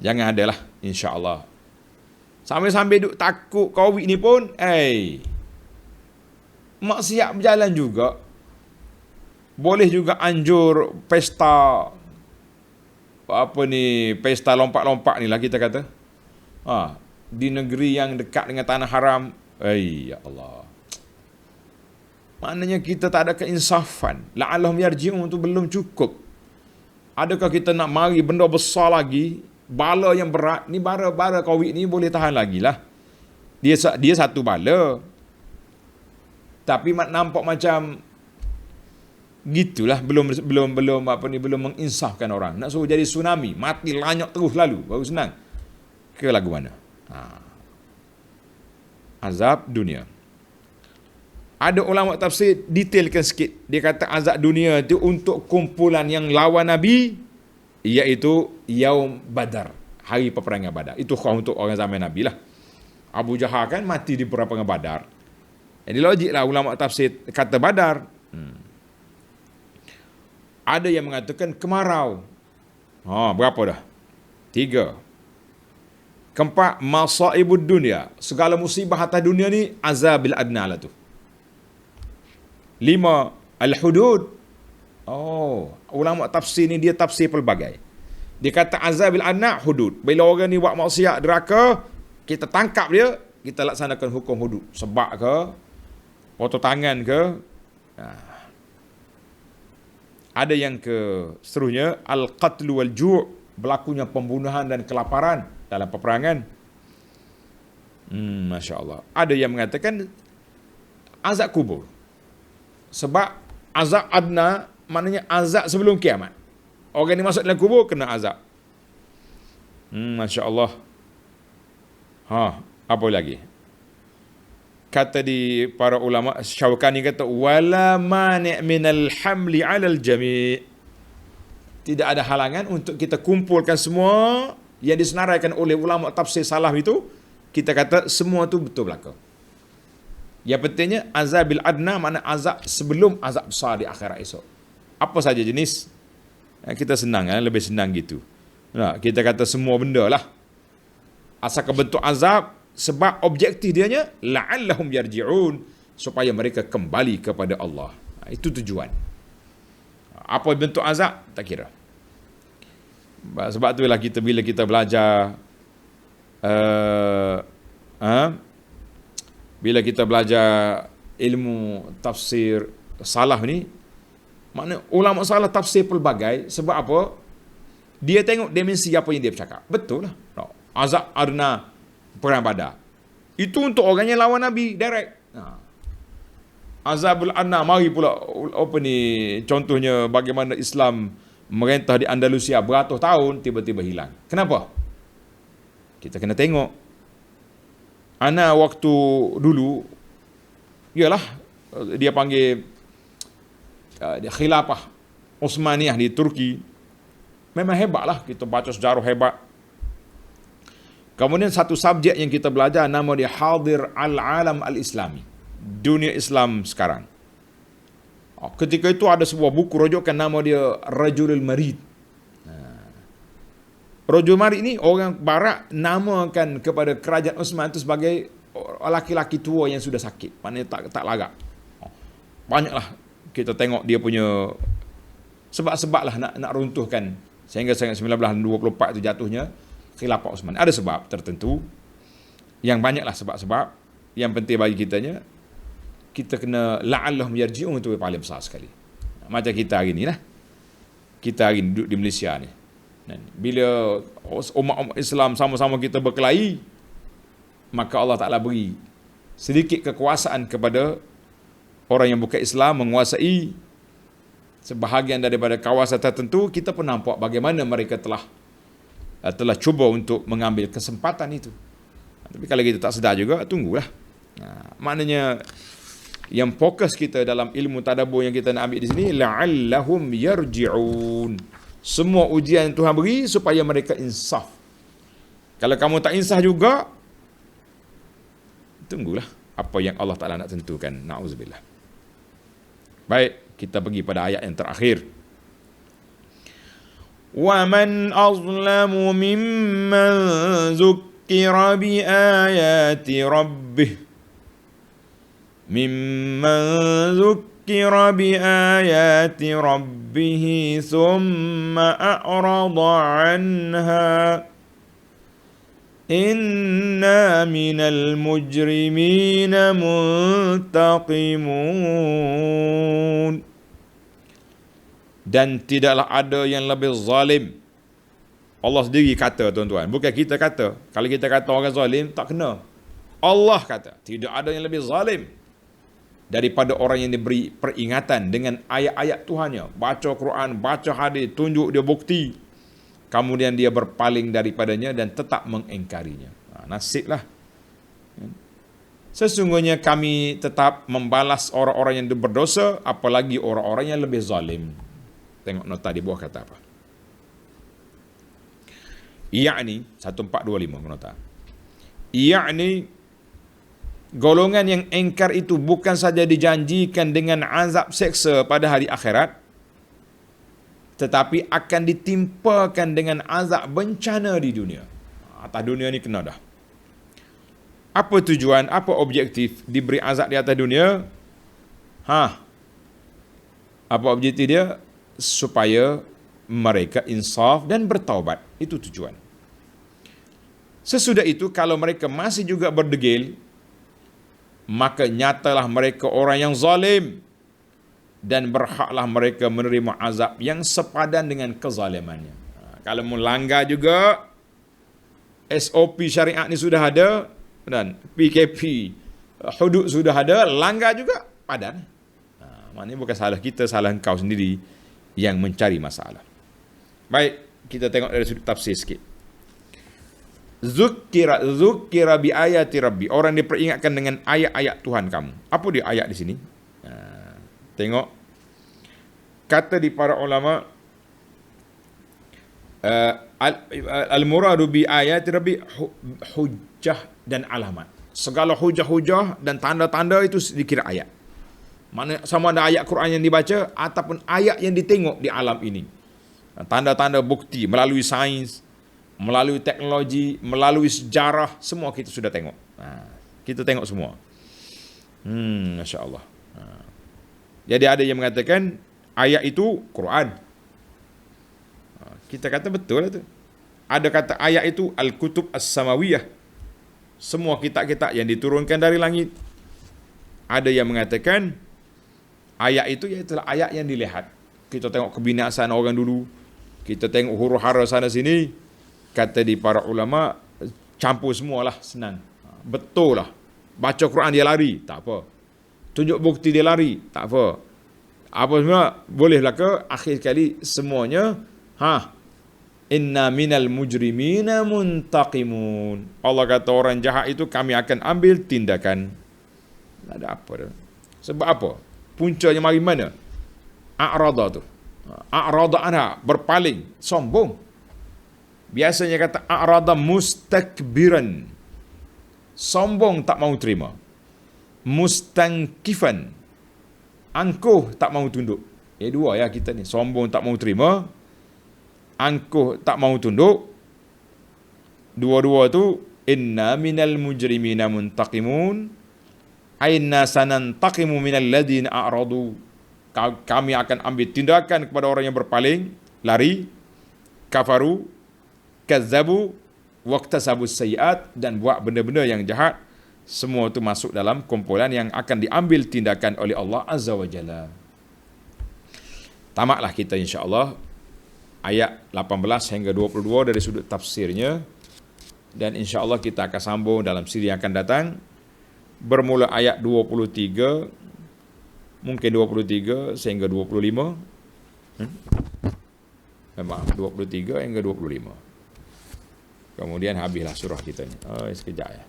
Jangan ada lah, insyaAllah. Sambil-sambil duk takut COVID ni pun, maksiat berjalan juga. Boleh juga anjur pesta, pesta lompat-lompat ni lah kita kata. Di negeri yang dekat dengan tanah haram. Ya Allah. Maknanya kita tak ada keinsafan. La'allahum yarji'un tu belum cukup. Adakah kita nak mari benda besar lagi, bala yang berat ni, bara COVID ni boleh tahan lagi lah. Dia satu bala. Tapi nampak macam gitulah, belum menginsafkan orang. Nak suruh jadi tsunami, mati lanyak terus lalu baru senang. Ke lagu mana? Azab dunia. Ada ulama tafsir detailkan sikit. Dia kata azab dunia itu untuk kumpulan yang lawan Nabi, iaitu Yaum Badar, hari peperangan Badar. Itu khas untuk orang zaman Nabi lah. Abu Jahal kan mati di peperangan Badar. Jadi logiklah ulama tafsir kata Badar. Ada yang mengatakan kemarau. Berapa dah? 3. Keempat, masaibud dunia. Segala musibah atas dunia ni azabil adna lah tu. 5, al-hudud. Ulama tafsir ni dia tafsir pelbagai. Dia kata azabil adna hudud. Bila orang ni buat maksiat deraka, kita tangkap dia, kita laksanakan hukum hudud. Sebab ke, potong tangan ke. Ada yang ke seterusnya, al-qatlu wal-ju', berlakunya pembunuhan dan kelaparan dalam peperangan. Masya Allah. Ada yang mengatakan azab kubur. Sebab azab adna maknanya azab sebelum kiamat. Orang ni masuk dalam kubur kena azab. Masya Allah. Apa lagi? Kata di para ulama, Syaukani kata wala mani' minal hamli 'alal jami'. Tidak ada halangan untuk kita kumpulkan semua yang disenaraikan oleh ulama tafsir salaf itu. Kita kata semua tu betul belaka. Yang pentingnya azabil adna makna azab sebelum azab besar di akhirat esok. Apa saja jenis? Kita senang, lebih senang gitu. Kita kata semua benda lah. Asal bentuk azab, sebab objektif dianya la'allahum yarji'un, supaya mereka kembali kepada Allah. Itu tujuan. Apa bentuk azab? Tak kira. Sebab itulah kita bila kita belajar bila kita belajar ilmu tafsir salaf ni, makna ulama salaf tafsir pelbagai. Sebab apa? Dia tengok dimensi apa yang dia bercakap. Betul lah. Azab adna perang Badar itu untuk orang yang lawan Nabi direct. Azabul adna, mari pula contohnya bagaimana Islam merentah di Andalusia beratus tahun, tiba-tiba hilang. Kenapa? Kita kena tengok. Ana waktu dulu, ialah dia panggil khilafah Utsmaniyah di Turki. Memang hebatlah, kita baca sejarah hebat. Kemudian satu subjek yang kita belajar nama dia Hadir al-Alam al-Islami. Dunia Islam sekarang. Ketika itu ada sebuah buku rujukan nama dia Rajulul Marid. Rajul Marid ni orang barat namakan kepada kerajaan Osman itu sebagai laki-laki tua yang sudah sakit. Maknanya tak lagak. Banyaklah kita tengok dia punya sebab-sebab lah nak runtuhkan. Sehingga 1924 itu jatuhnya Khilafah Osman. Ada sebab tertentu. Yang banyaklah sebab-sebab. Yang penting bagi kitanya, kita kena la'allahum yarji'un, itu paling besar sekali. Macam kita hari ni lah. Kita hari ni duduk di Malaysia ni. Bila umat Islam sama-sama kita berkelahi, maka Allah Ta'ala beri sedikit kekuasaan kepada orang yang bukan Islam menguasai sebahagian daripada kawasan tertentu. Kita pun nampak bagaimana mereka telah cuba untuk mengambil kesempatan itu. Tapi kalau kita tak sedar juga, tunggulah. Maknanya yang fokus kita dalam ilmu tadabbur yang kita nak ambil di sini, la'allahum yarji'un. Semua ujian yang Tuhan beri supaya mereka insaf. Kalau kamu tak insaf juga, tunggulah apa yang Allah Ta'ala nak tentukan. Na'udzubillah. Baik, kita pergi pada ayat yang terakhir. وَمَنْ أَظْلَمُ مِمَّنْ ذُكِّرَ بِآيَاتِ رَبِّهِ ثُمَّ أَعْرَضَ عَنْهَا إِنَّا مِنَ الْمُجْرِمِينَ مُنْتَقِمُونَ. Dan tidaklah ada yang lebih zalim. Allah sendiri kata, tuan-tuan. Bukan kita kata. Kalau kita kata orang zalim, tak kena. Allah kata, tidak ada yang lebih zalim daripada orang yang diberi peringatan dengan ayat-ayat Tuhannya. Baca Quran, baca hadis, tunjuk dia bukti. Kemudian dia berpaling daripadanya dan tetap mengingkarinya. Nasiblah. Sesungguhnya kami tetap membalas orang-orang yang berdosa, apalagi orang-orang yang lebih zalim. Tengok nota di bawah kata apa. Ya'ni 1425 nota. Ya'ni golongan yang engkar itu bukan saja dijanjikan dengan azab seksa pada hari akhirat, tetapi akan ditimpakan dengan azab bencana di dunia. Atas dunia ni kena dah. Apa tujuan, apa objektif diberi azab di atas dunia? Apa objektif dia? Supaya mereka insaf dan bertaubat. Itu tujuan. Sesudah itu, kalau mereka masih juga berdegil, maka nyatalah mereka orang yang zalim dan berhaklah mereka menerima azab yang sepadan dengan kezalimannya. Kalau melanggar juga, SOP syariat ni sudah ada, dan PKP hudud sudah ada, langgar juga padan. Maknanya bukan salah kita, salah engkau sendiri yang mencari masalah. Baik, kita tengok dari sudut tafsir sikit. Zukkira bi ayati rabbi. Orang diperingatkan dengan ayat-ayat Tuhan kamu. Apa dia ayat di sini? Tengok. Kata di para ulama, al-muradu bi ayati rabbi hujjah dan alamat. Segala hujah-hujah dan tanda-tanda itu dikira ayat. Mana sama ada ayat Quran yang dibaca ataupun ayat yang ditengok di alam ini. Tanda-tanda bukti melalui sains, melalui teknologi, melalui sejarah, semua kita sudah tengok. Kita tengok semua. Masya Allah. Jadi ada yang mengatakan ayat itu Quran. Kita kata betul lah tu. Ada kata ayat itu Al-Kutub As-Samawiyah. Semua kitab-kitab yang diturunkan dari langit. Ada yang mengatakan ayat itu ialah ayat yang dilihat. Kita tengok kebinasaan orang dulu. Kita tengok huru-hara sana sini. Kata di para ulama, campur semualah, senang. Betul lah. Baca Quran dia lari, tak apa. Tunjuk bukti dia lari, tak apa. Apa semua boleh belaka, akhir sekali semuanya inna minal mujrimina muntaqimun. Allah kata orang jahat itu kami akan ambil tindakan. Ada apa dah? Sebab apa? Puncanya mari mana? A'rada tu. A'rada ana, berpaling, sombong. Biasanya kata a'rada mustakbiran. Sombong, tak mau terima. Mustankifan. Angkuh, tak mau tunduk. Dua ya kita ni. Sombong tak mau terima. Angkuh tak mau tunduk. Dua-dua tu inna minal mujrimina muntaqimun. Aina sanantaqimu minal ladina a'radu. Kami akan ambil tindakan kepada orang yang berpaling, lari, kafaru, kazzabu, waqtasabus sayiat, dan buat benda-benda yang jahat. Semua itu masuk dalam kumpulan yang akan diambil tindakan oleh Allah Azza wa Jalla. Tamatlah kita insya-Allah ayat 18 hingga 22 dari sudut tafsirnya, dan insya-Allah kita akan sambung dalam siri yang akan datang bermula ayat 23, mungkin 23 sehingga 25. Memang 23 hingga 25. Kemudian habislah surah kita ni. Sekejap ya.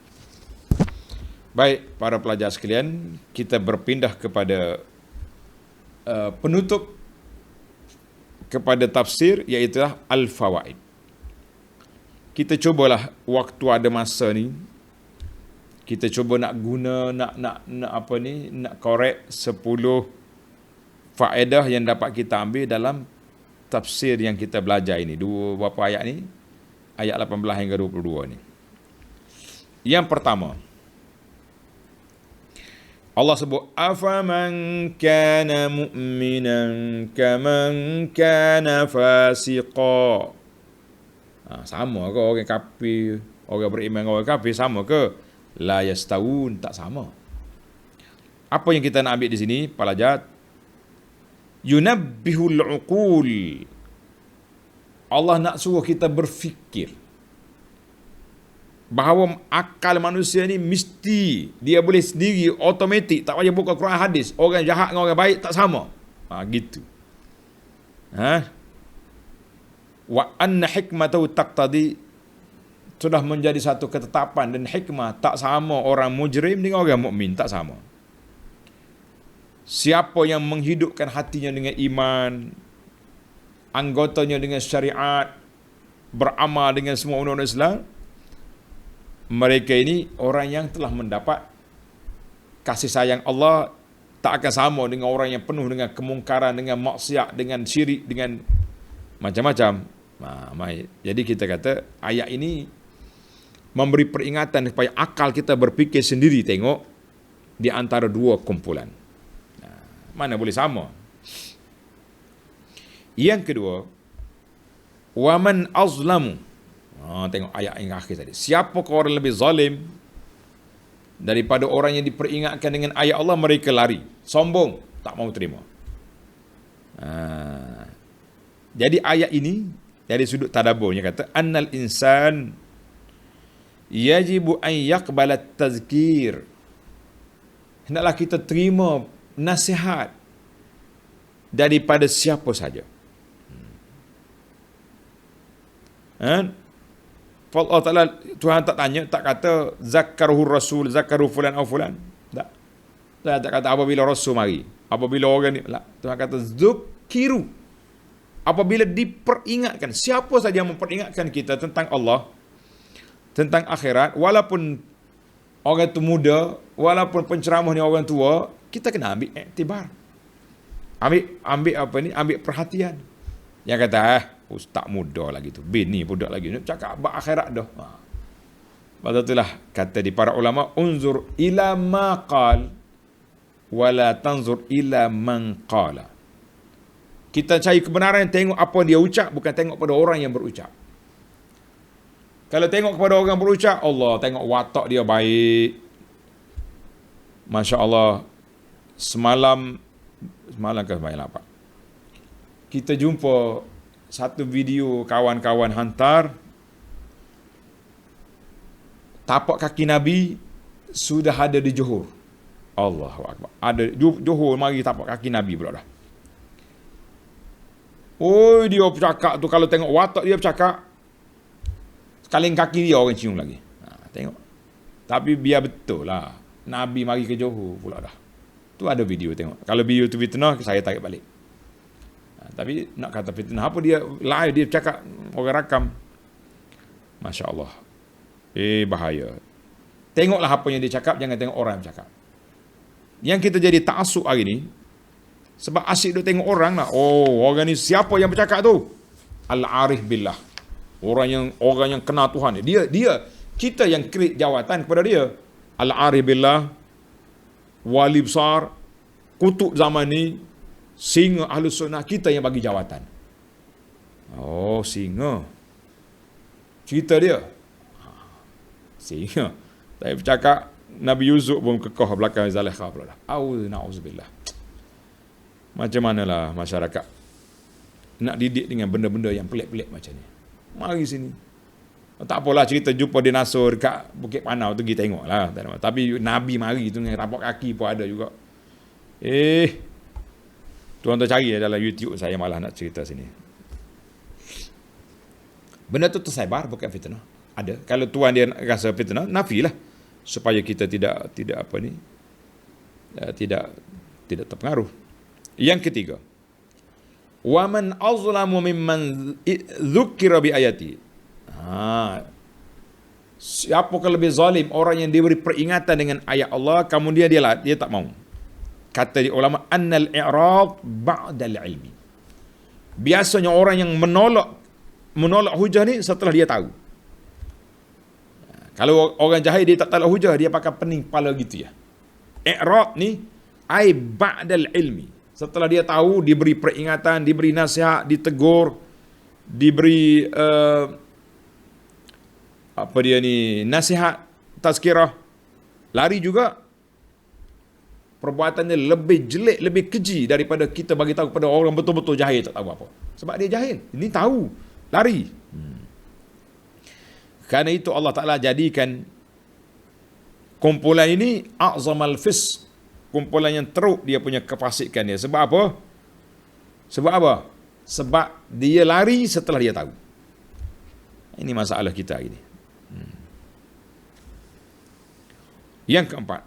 Baik, para pelajar sekalian, kita berpindah kepada penutup kepada tafsir, iaitu Al-Fawaid. Kita cubalah waktu ada masa ni, kita cuba nak guna, nak korek 10 faedah yang dapat kita ambil dalam tafsir yang kita belajar ini. Berapa ayat ni? Ayat 18 hingga 22 ni. Yang pertama, Allah sebut afaman kana mu'minan kaman kana fasiqa. Sama ke orang kafir, orang beriman dengan orang kafir sama ke? La yastawun, tak sama. Apa yang kita nak ambil di sini, pelajar? Yunabbihul uqul. Allah nak suruh kita berfikir bahawa akal manusia ni mesti dia boleh sendiri, automatik, tak payah buka Quran hadis. Orang jahat dengan orang baik tak sama. Gitu. Wa anna hikmatahu taqtadi, sudah menjadi satu ketetapan dan hikmah, tak sama orang mujrim dengan orang mukmin, tak sama. Siapa yang menghidupkan hatinya dengan iman, anggotanya dengan syariat, beramal dengan semua undang-undang Islam, mereka ini orang yang telah mendapat kasih sayang Allah, tak akan sama dengan orang yang penuh dengan kemungkaran, dengan maksiat, dengan syirik, dengan macam-macam. Jadi kita kata ayat ini memberi peringatan supaya akal kita berfikir sendiri, tengok di antara dua kumpulan. Mana boleh sama. Yang kedua, waman azlamu. Tengok ayat yang akhir tadi. Siapakah orang lebih zalim daripada orang yang diperingatkan dengan ayat Allah, mereka lari, sombong, tak mau terima. Jadi ayat ini dari sudut tadabburnya kata annal insan yajibu an yaqbala tazkir. Hendaklah kita terima nasihat daripada siapa saja. Allah Ta'ala, Tuhan tak tanya, tak kata zakaruhu rasul, zakaruhu fulan atau fulan. Tak. Tuhan tak kata apabila rasul mari, apabila orang ni. Tuhan kata zukiru, apabila diperingatkan. Siapa saja yang memperingatkan kita tentang Allah, tentang akhirat, walaupun orang itu muda, walaupun penceramahnya orang tua, kita kena ambil iktibar. Ambil apa ni? Ambil perhatian. Yang kata, ustaz muda lagi tu, bini budak lagi, nak cakap akhirat dah. Lepas itulah kata di para ulama, unzur ila ma qal wala tanzur ila man qala. Kita cari kebenaran, tengok apa dia ucap, bukan tengok pada orang yang berucap. Kalau tengok kepada orang berucap, Allah tengok watak dia baik, Masya Allah. Semalam ke semalam apa, kita jumpa satu video kawan-kawan hantar, tapak kaki Nabi sudah ada di Johor. Allahu Akbar. Ada Johor, mari tapak kaki Nabi pula dah. Oh, dia bercakap tu, kalau tengok watak dia bercakap, sekali kaki dia orang cium lagi. Tengok. Tapi biar betul lah. Nabi mari ke Johor pula dah. Tu ada video tengok. Kalau video tu fitnah, saya tarik balik. Tapi nak kata fitnah, apa dia live, dia bercakap, orang rakam. Masya Allah. Bahaya. Tengoklah apa yang dia cakap, jangan tengok orang yang bercakap. Yang kita jadi ta'asuk hari ni, sebab asyik duk tengok orang lah. Oh, orang ni siapa yang bercakap tu? Al-arif billah. Orang yang kenal Tuhan. Dia kita yang create jawatan kepada dia. Al-arif billah, wali besar, kutub zaman ni, singa Ahlus Sunnah, kita yang bagi jawatan. Oh, singa. Cerita dia. Singa. Saya bercakap, Nabi Yusuf pun kekeh belakang Zalaikha pula dah. Na'udzubillah. Macam manalah masyarakat nak didik dengan benda-benda yang pelik-pelik macam ni. Mari sini. Tak apalah cerita jumpa dinosaur dekat Bukit Panau tu, pergi tengok lah. Tapi Nabi mari tu dengan tapak kaki pun ada juga. Tuan-tuan cari dalam YouTube, saya malah nak cerita sini. Benda tu tersebar, bukan fitnah. Ada. Kalau tuan dia rasa fitnah, nafilah. Supaya kita tidak apa ni, tidak terpengaruh. Yang ketiga, wa man azlamu mimman dzukira bi ayati. Siapakah lebih zalim? Orang yang diberi peringatan dengan ayat Allah, kemudian dia tak mau. Kata ulama, annal i'rad ba'dal ilmi. Biasanya orang yang menolak hujah ni setelah dia tahu. Kalau orang jahil dia tak tahu hujah, dia pakai pening kepala gitu ya. I'rad ni ai ba'dal ilmi. Setelah dia tahu, diberi peringatan, diberi nasihat, ditegur, diberi nasihat, tazkirah, lari juga. Perbuatannya lebih jelek, lebih keji daripada kita bagi tahu kepada orang betul-betul jahil tak tahu apa. Sebab dia jahil, ini tahu, lari. Karena itu Allah Ta'ala jadikan kumpulan ini a'zamal fisq, kumpulan yang teruk dia punya kefasikan dia. Sebab apa? Sebab dia lari setelah dia tahu. Ini masalah kita ini. Yang keempat,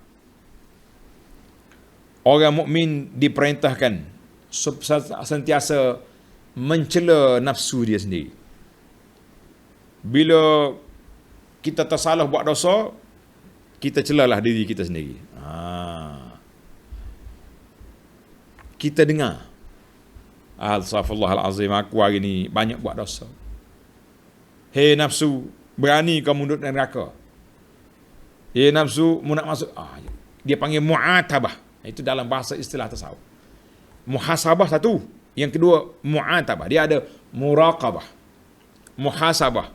orang mukmin diperintahkan sentiasa mencela nafsu dia sendiri. Bila kita tersalah buat dosa, kita celalah diri kita sendiri. Kita dengar, Astaghfirullahalazim, aku hari ni banyak buat dosa. Hei nafsu, berani kau mundur dari neraka. Hei nafsu, mu nak masuk. Dia panggil mu'atabah. Itu dalam bahasa istilah tasawuf. Muhasabah satu. Yang kedua, mu'atabah. Dia ada muraqabah, muhasabah,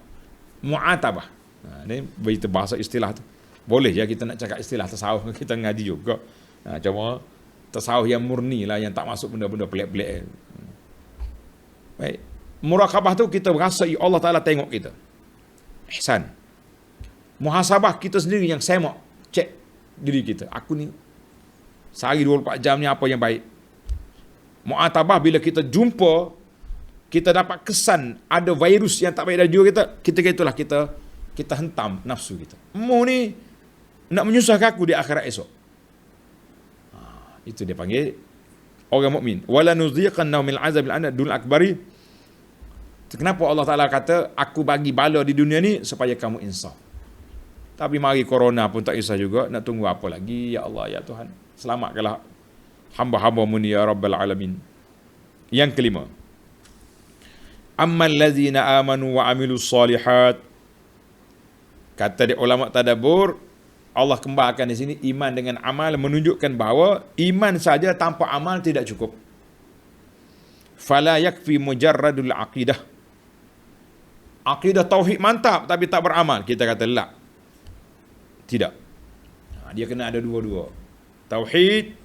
mu'atabah. Ini berita bahasa istilah tu. Boleh ya kita nak cakap istilah tasawuf, kita ngaji juga. Cuma tasawuf yang murni lah, yang tak masuk benda-benda pelik-pelik. Baik. Muraqabah tu kita berasa Allah Ta'ala tengok kita. Ihsan. Muhasabah kita sendiri yang semak, cek diri kita. Aku ni sehari 24 jam ni apa yang baik. Mu'atabah bila kita jumpa, kita dapat kesan ada virus yang tak baik dalam jiwa kita, ketika itulah kita hentam nafsu kita. Mu ni nak menyusahkan aku di akhirat esok. Itu dia panggil orang mukmin. Wala nuziqannahum min azabil adnal akbari. Kenapa Allah Ta'ala kata aku bagi bala di dunia ni supaya kamu insaf. Tapi mari corona pun tak kisah juga, nak tunggu apa lagi? Ya Allah, ya Tuhan, selamatkanlah hamba-hamba-Mu ni ya Rabbal Alamin. Yang kelima, ammal ladzina amanu wa amilus solihat. Kata di ulama tadabbur, Allah kembarkan di sini iman dengan amal, menunjukkan bahawa iman saja tanpa amal tidak cukup. Fala yakfi mujarradul aqidah. Aqidah tauhid mantap tapi tak beramal, kita kata la. Tidak. Dia kena ada dua-dua. Tauhid,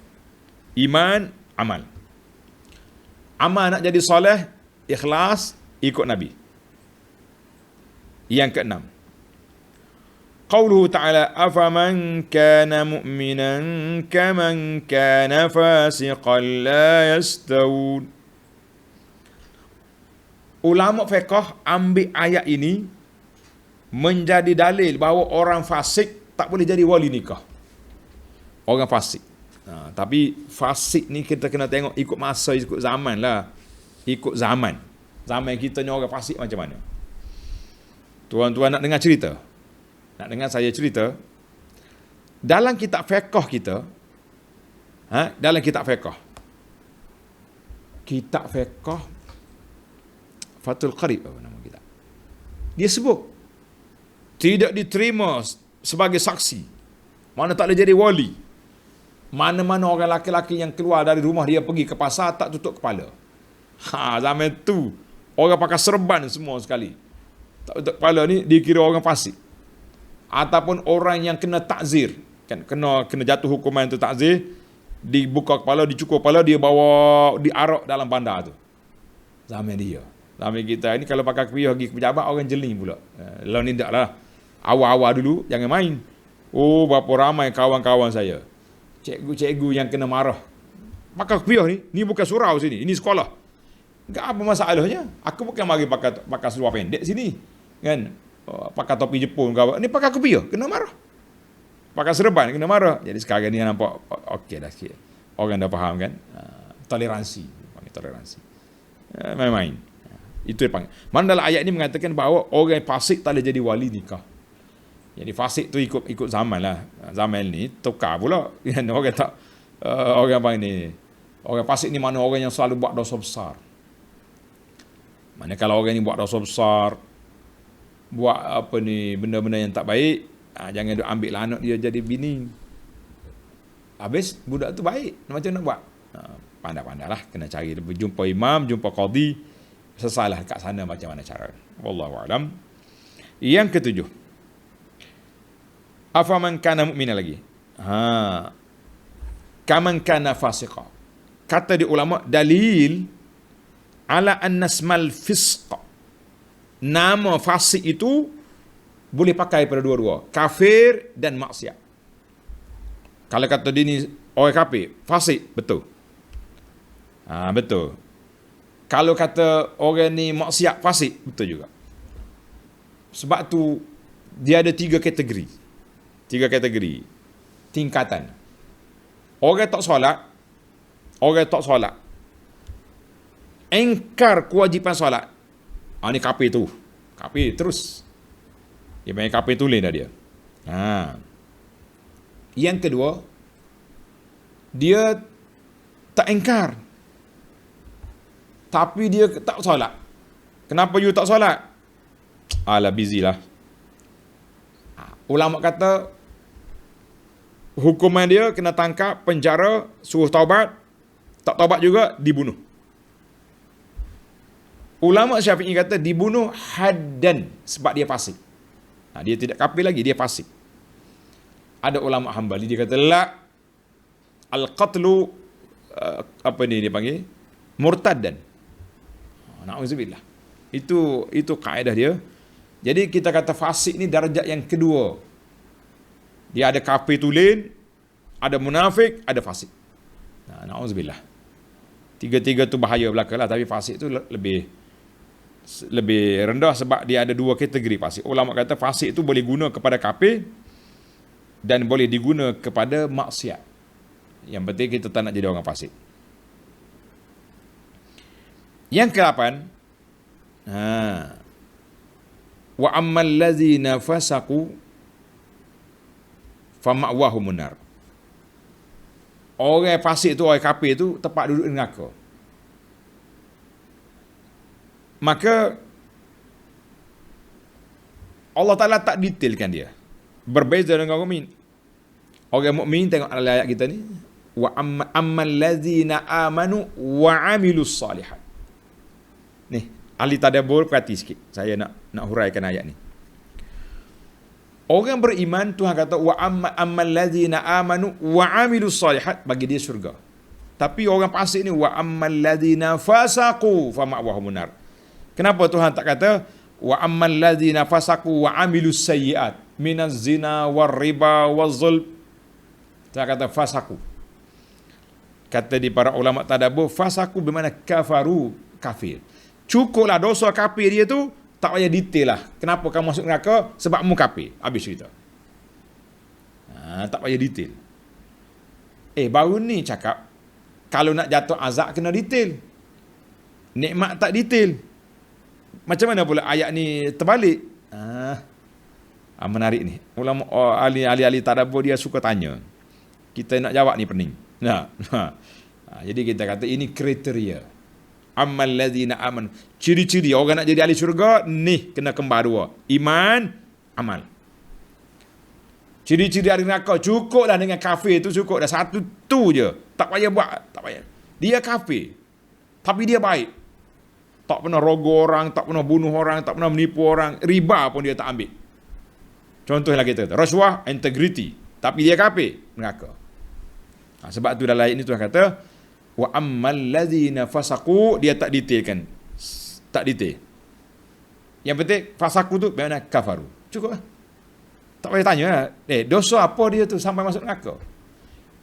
iman, amal. Amal nak jadi soleh, ikhlas, ikut Nabi. Yang keenam, qauluhu ta'ala afaman kana mu'minan kaman kana fasiqan la yastawun. ulama fiqh ambil ayat ini menjadi dalil bahawa orang fasik tak boleh jadi wali nikah. Orang fasik. Tapi fasik ni kita kena tengok ikut masa, ikut zaman lah. Ikut zaman. Zaman kita ni orang fasik macam mana? Tuan-tuan nak dengar cerita? Nak dengar saya cerita? Dalam kitab fiqh kita, dalam kitab fiqh Fathul Qarib, apa nama kitab? Dia sebut tidak diterima sebagai saksi. Mana tak boleh jadi wali. Mana-mana orang laki-laki yang keluar dari rumah dia pergi ke pasar tak tutup kepala. Zaman tu orang pakai serban semua sekali. Tak tutup kepala ni dikira orang fasik. Ataupun orang yang kena takzir, kan kena jatuh hukuman tu takzir, dibuka kepala, dicukur kepala, dia bawa diarak dalam bandar tu. Zaman dia. Zaman kita ni kalau pakai kuih pergi ke pejabat, orang jeling pula. Lalu ni tak lah. Awal-awal dulu jangan main. Oh, berapa ramai kawan-kawan saya, cikgu-cikgu yang kena marah. Pakai kuih ni bukan surau sini, ini sekolah. Tak apa masalahnya. Aku bukan mari pakai seluar pendek sini, kan? Pakai topi Jepun ke apa. Ni pakai kuih, kena marah. Pakai serban, kena marah. Jadi sekarang ni nampak okey dah sikit. Orang dah faham kan? Toleransi. Panggil toleransi. Main-main. Itu yang panggil. Mana dalam ayat ni mengatakan bahawa orang fasik tak boleh jadi wali nikah. Jadi fasik tu ikut zaman lah. Zaman ni tukar pula. Orang tak, orang apa ni, orang fasik ni mana orang yang selalu buat dosa besar. Mana kalau orang ni buat dosa besar, buat apa ni, benda-benda yang tak baik, jangan dia ambil lah anak dia jadi bini. Habis budak tu baik, macam nak buat? Pandai-pandai lah, kena cari, jumpa imam, jumpa qadi, selesailah kat sana macam mana cara. Wallahu a'lam. Yang ketujuh, afaman kana mu'mina lagi. Kaman kana fasiqa. Kata di ulama, dalil ala annasmal fisq. Nama fasik itu boleh pakai pada dua-dua, kafir dan maksiat. Kalau kata dia ni orang kafir, fasik, betul. Betul. Kalau kata orang ni maksiat, fasik, betul juga. Sebab tu dia ada tiga kategori tingkatan. Orang tak solat, engkar kewajipan solat, ni kafir tu, kafir terus. Dia banyak kafir tulen dah dia. Yang kedua, dia tak engkar, tapi dia tak solat. Kenapa you tak solat? Alah, busy lah. Ulama kata hukuman dia kena tangkap, penjara, suruh taubat. Tak taubat juga, dibunuh. Ulama Syafi'i kata dibunuh haddan sebab dia fasik. Dia tidak kafir lagi, dia fasik. Ada ulama Hambali dia kata la, al-qatlu apa ni dia panggil, murtaddan. Na'udzubillah. Itu kaedah dia. Jadi kita kata fasik ni darjat yang kedua. Dia ada kafir tulen, ada munafik, ada fasik. Na'udzubillah. Tiga-tiga tu bahaya belaka lah, tapi fasik tu lebih rendah sebab dia ada dua kategori fasik. Ulama kata fasik tu boleh guna kepada kafir dan boleh diguna kepada maksiat. Yang penting kita tak nak jadi orang fasik. Yang ke-8, wa ammal ladzina fasaqu fama'wahumun nar. Orang fasik tu, orang kafir tu tempat duduk neraka. Maka Allah Ta'ala tak detailkan dia. Berbeza dengan orang mukmin. Orang mukmin tengok ayat kita ni, wa ammal ladzina amanu wa amilus salihat. Ni, ahli tadabbur perhati sikit. Saya nak huraikan ayat ni. Orang beriman, Tuhan kata wa ammal ladzina amanu wa amilus salihat, bagi dia syurga. Tapi orang fasik ni wa ammal ladzina fasaqu fama'wahumun nar. Kenapa Tuhan tak kata wa ammal ladzina fasaqu wa amilus sayyi'at minaz zina war riba waz zulm? Tuhan kata fasaqu. Kata di para ulama tadabbur, fasaqu bermakna kafaru, kafir. Cukuplah dosa kafir dia tu, tak payah detail lah. Kenapa kamu masuk neraka? Sebab mu kafir. Habis cerita. Tak payah detail. Baru ni cakap, kalau nak jatuh azab kena detail. Nikmat tak detail. Macam mana pula ayat ni terbalik? Menarik ni. Ulama ahli-ahli tadabbur dia suka tanya. Kita nak jawab ni pening. Jadi kita kata ini kriteria. Ammal ladzina aman. Ciri-ciri orang nak jadi ahli syurga ni kena kembar dua. Iman, amal. Ciri-ciri ahli neraka cukuplah dengan kafir tu, cukup dah satu tu je. Tak payah buat, tak payah. Dia kafir. Tapi dia baik. Tak pernah rogoh orang, tak pernah bunuh orang, tak pernah menipu orang, riba pun dia tak ambil. Contohnya kita kata, rasuah, integrity. Tapi dia kafir, neraka. Sebab tu dalam ayat ini Tuhan kata, wa ammal ladzina fasaqu, dia tak detailkan. Tak detail. Yang penting fasaqu tu bermakna kafaru. Cukup lah. Tak payah tanya lah. Dosa apa dia tu sampai masuk neraka?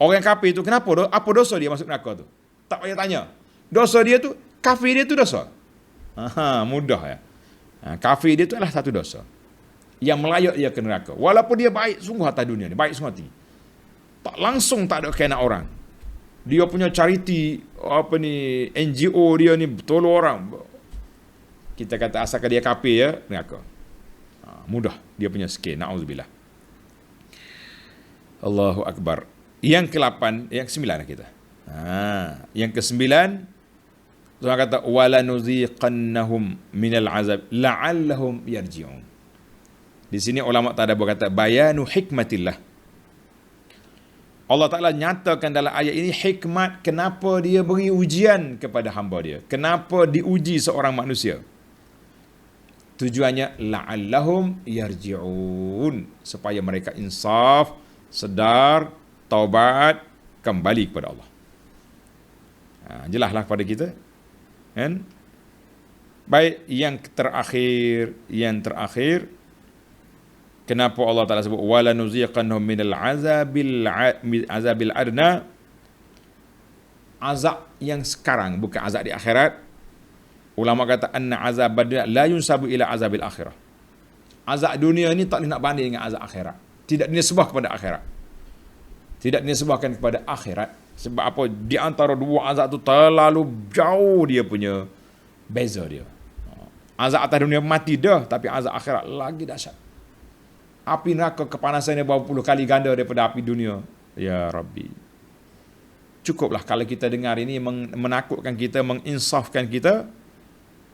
Orang yang kafir tu kenapa? Apa dosa dia masuk neraka tu? Tak payah tanya. Dosa dia tu, kafir dia tu dosa. Mudah ya. Kafir dia tu adalah satu dosa yang melayak dia ke neraka. Walaupun dia baik sungguh atas dunia ni, baik sungguh hati. Tak langsung tak ada kena orang. Dia punya charity, NGO dia ni tolong orang. Kita kata asalkan dia kafir ya, neraka. Mudah dia punya skill. Na'udzubillah. Allahu Akbar. Yang ke-8, yang ke-9 kita. Yang ke-9, Tuhan kata wala nuziqannahum minal azab la'allahum yarji'un. Di sini ulama tadabbur kata bayanu hikmatillah. Allah Ta'ala nyatakan dalam ayat ini hikmat kenapa dia beri ujian kepada hamba dia. Kenapa diuji seorang manusia. Tujuannya la'allahum yarji'un, supaya mereka insaf, sedar, taubat, kembali kepada Allah. Jelaslah kepada kita. Kan? Baik, yang terakhir kenapa Allah Ta'ala sebut wala nuziqannahum minal azabil adna, azab yang sekarang, bukan azab di akhirat. Ulama kata anna azab dunia la yunsabu ila azabil akhirah. Azab dunia ni tak boleh nak banding dengan azab akhirat. Tidak dinisbah kepada akhirat. Tidak dinisbahkan kepada akhirat. Sebab apa? Di antara dua azab tu terlalu jauh dia punya beza dia. Azab atas dunia mati dah, tapi azab akhirat lagi dahsyat. Api neraka kepanasannya berapa puluh kali ganda daripada api dunia. Ya Rabbi. Cukuplah kalau kita dengar ini menakutkan kita, menginsafkan kita.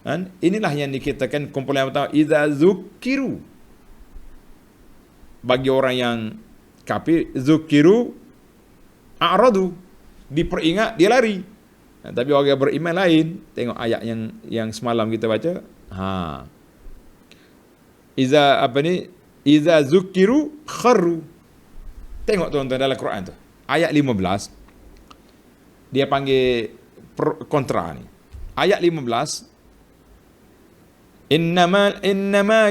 Dan inilah yang dikatakan kumpulan yang pertama, idza zukiru. Bagi orang yang kafir, zukiru a'radu, diperingat dia lari. Tapi orang yang beriman lain, tengok ayat yang semalam kita baca. Iza zukiru kharru. Tengok tuan-tuan dalam Quran tu. Ayat 15. Dia panggil kontra ni. Ayat 15. Innama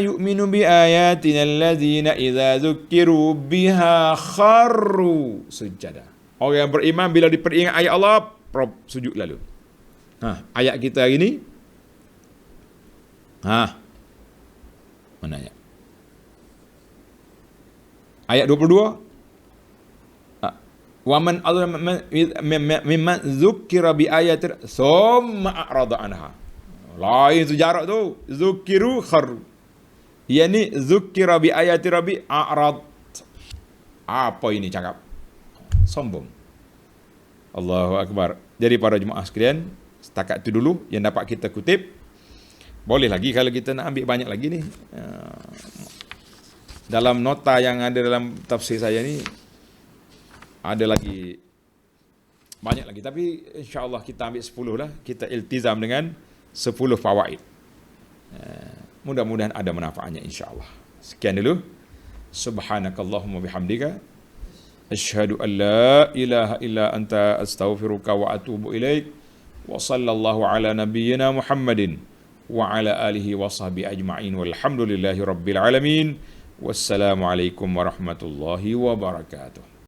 yu'minu bi ayatina allazina idza zukiru biha kharru sujada. Orang yang beriman bila diperingat ayat Allah, sujud lalu. Ayat kita hari ni. Mana ayat? Ayat 22. Wa man mimman zukira bi ayatin thumma a'rada anha. Lain tu jarak tu. Zukiru kharru. Yani zukira bi ayati rabbi a'rad. Apa ini cakap? Sombong. Allahu Akbar. Jadi para jemaah sekalian, setakat itu dulu yang dapat kita kutip. Boleh lagi kalau kita nak ambil banyak lagi ni. Dalam nota yang ada dalam tafsir saya ni, ada lagi banyak lagi. Tapi insya-Allah kita ambil 10 lah. Kita iltizam dengan 10 fawaid. Mudah-mudahan ada manfaatnya insya-Allah. Sekian dulu. Subhanakallahumma bihamdika asyhadu an la ilaha illa anta astaghfiruka wa atubu ilaik. Wa sallallahu ala nabiyyina Muhammadin wa ala alihi wa sahbihi ajma'in walhamdulillahi rabbil alamin. Wassalamu alaikum warahmatullahi wabarakatuh.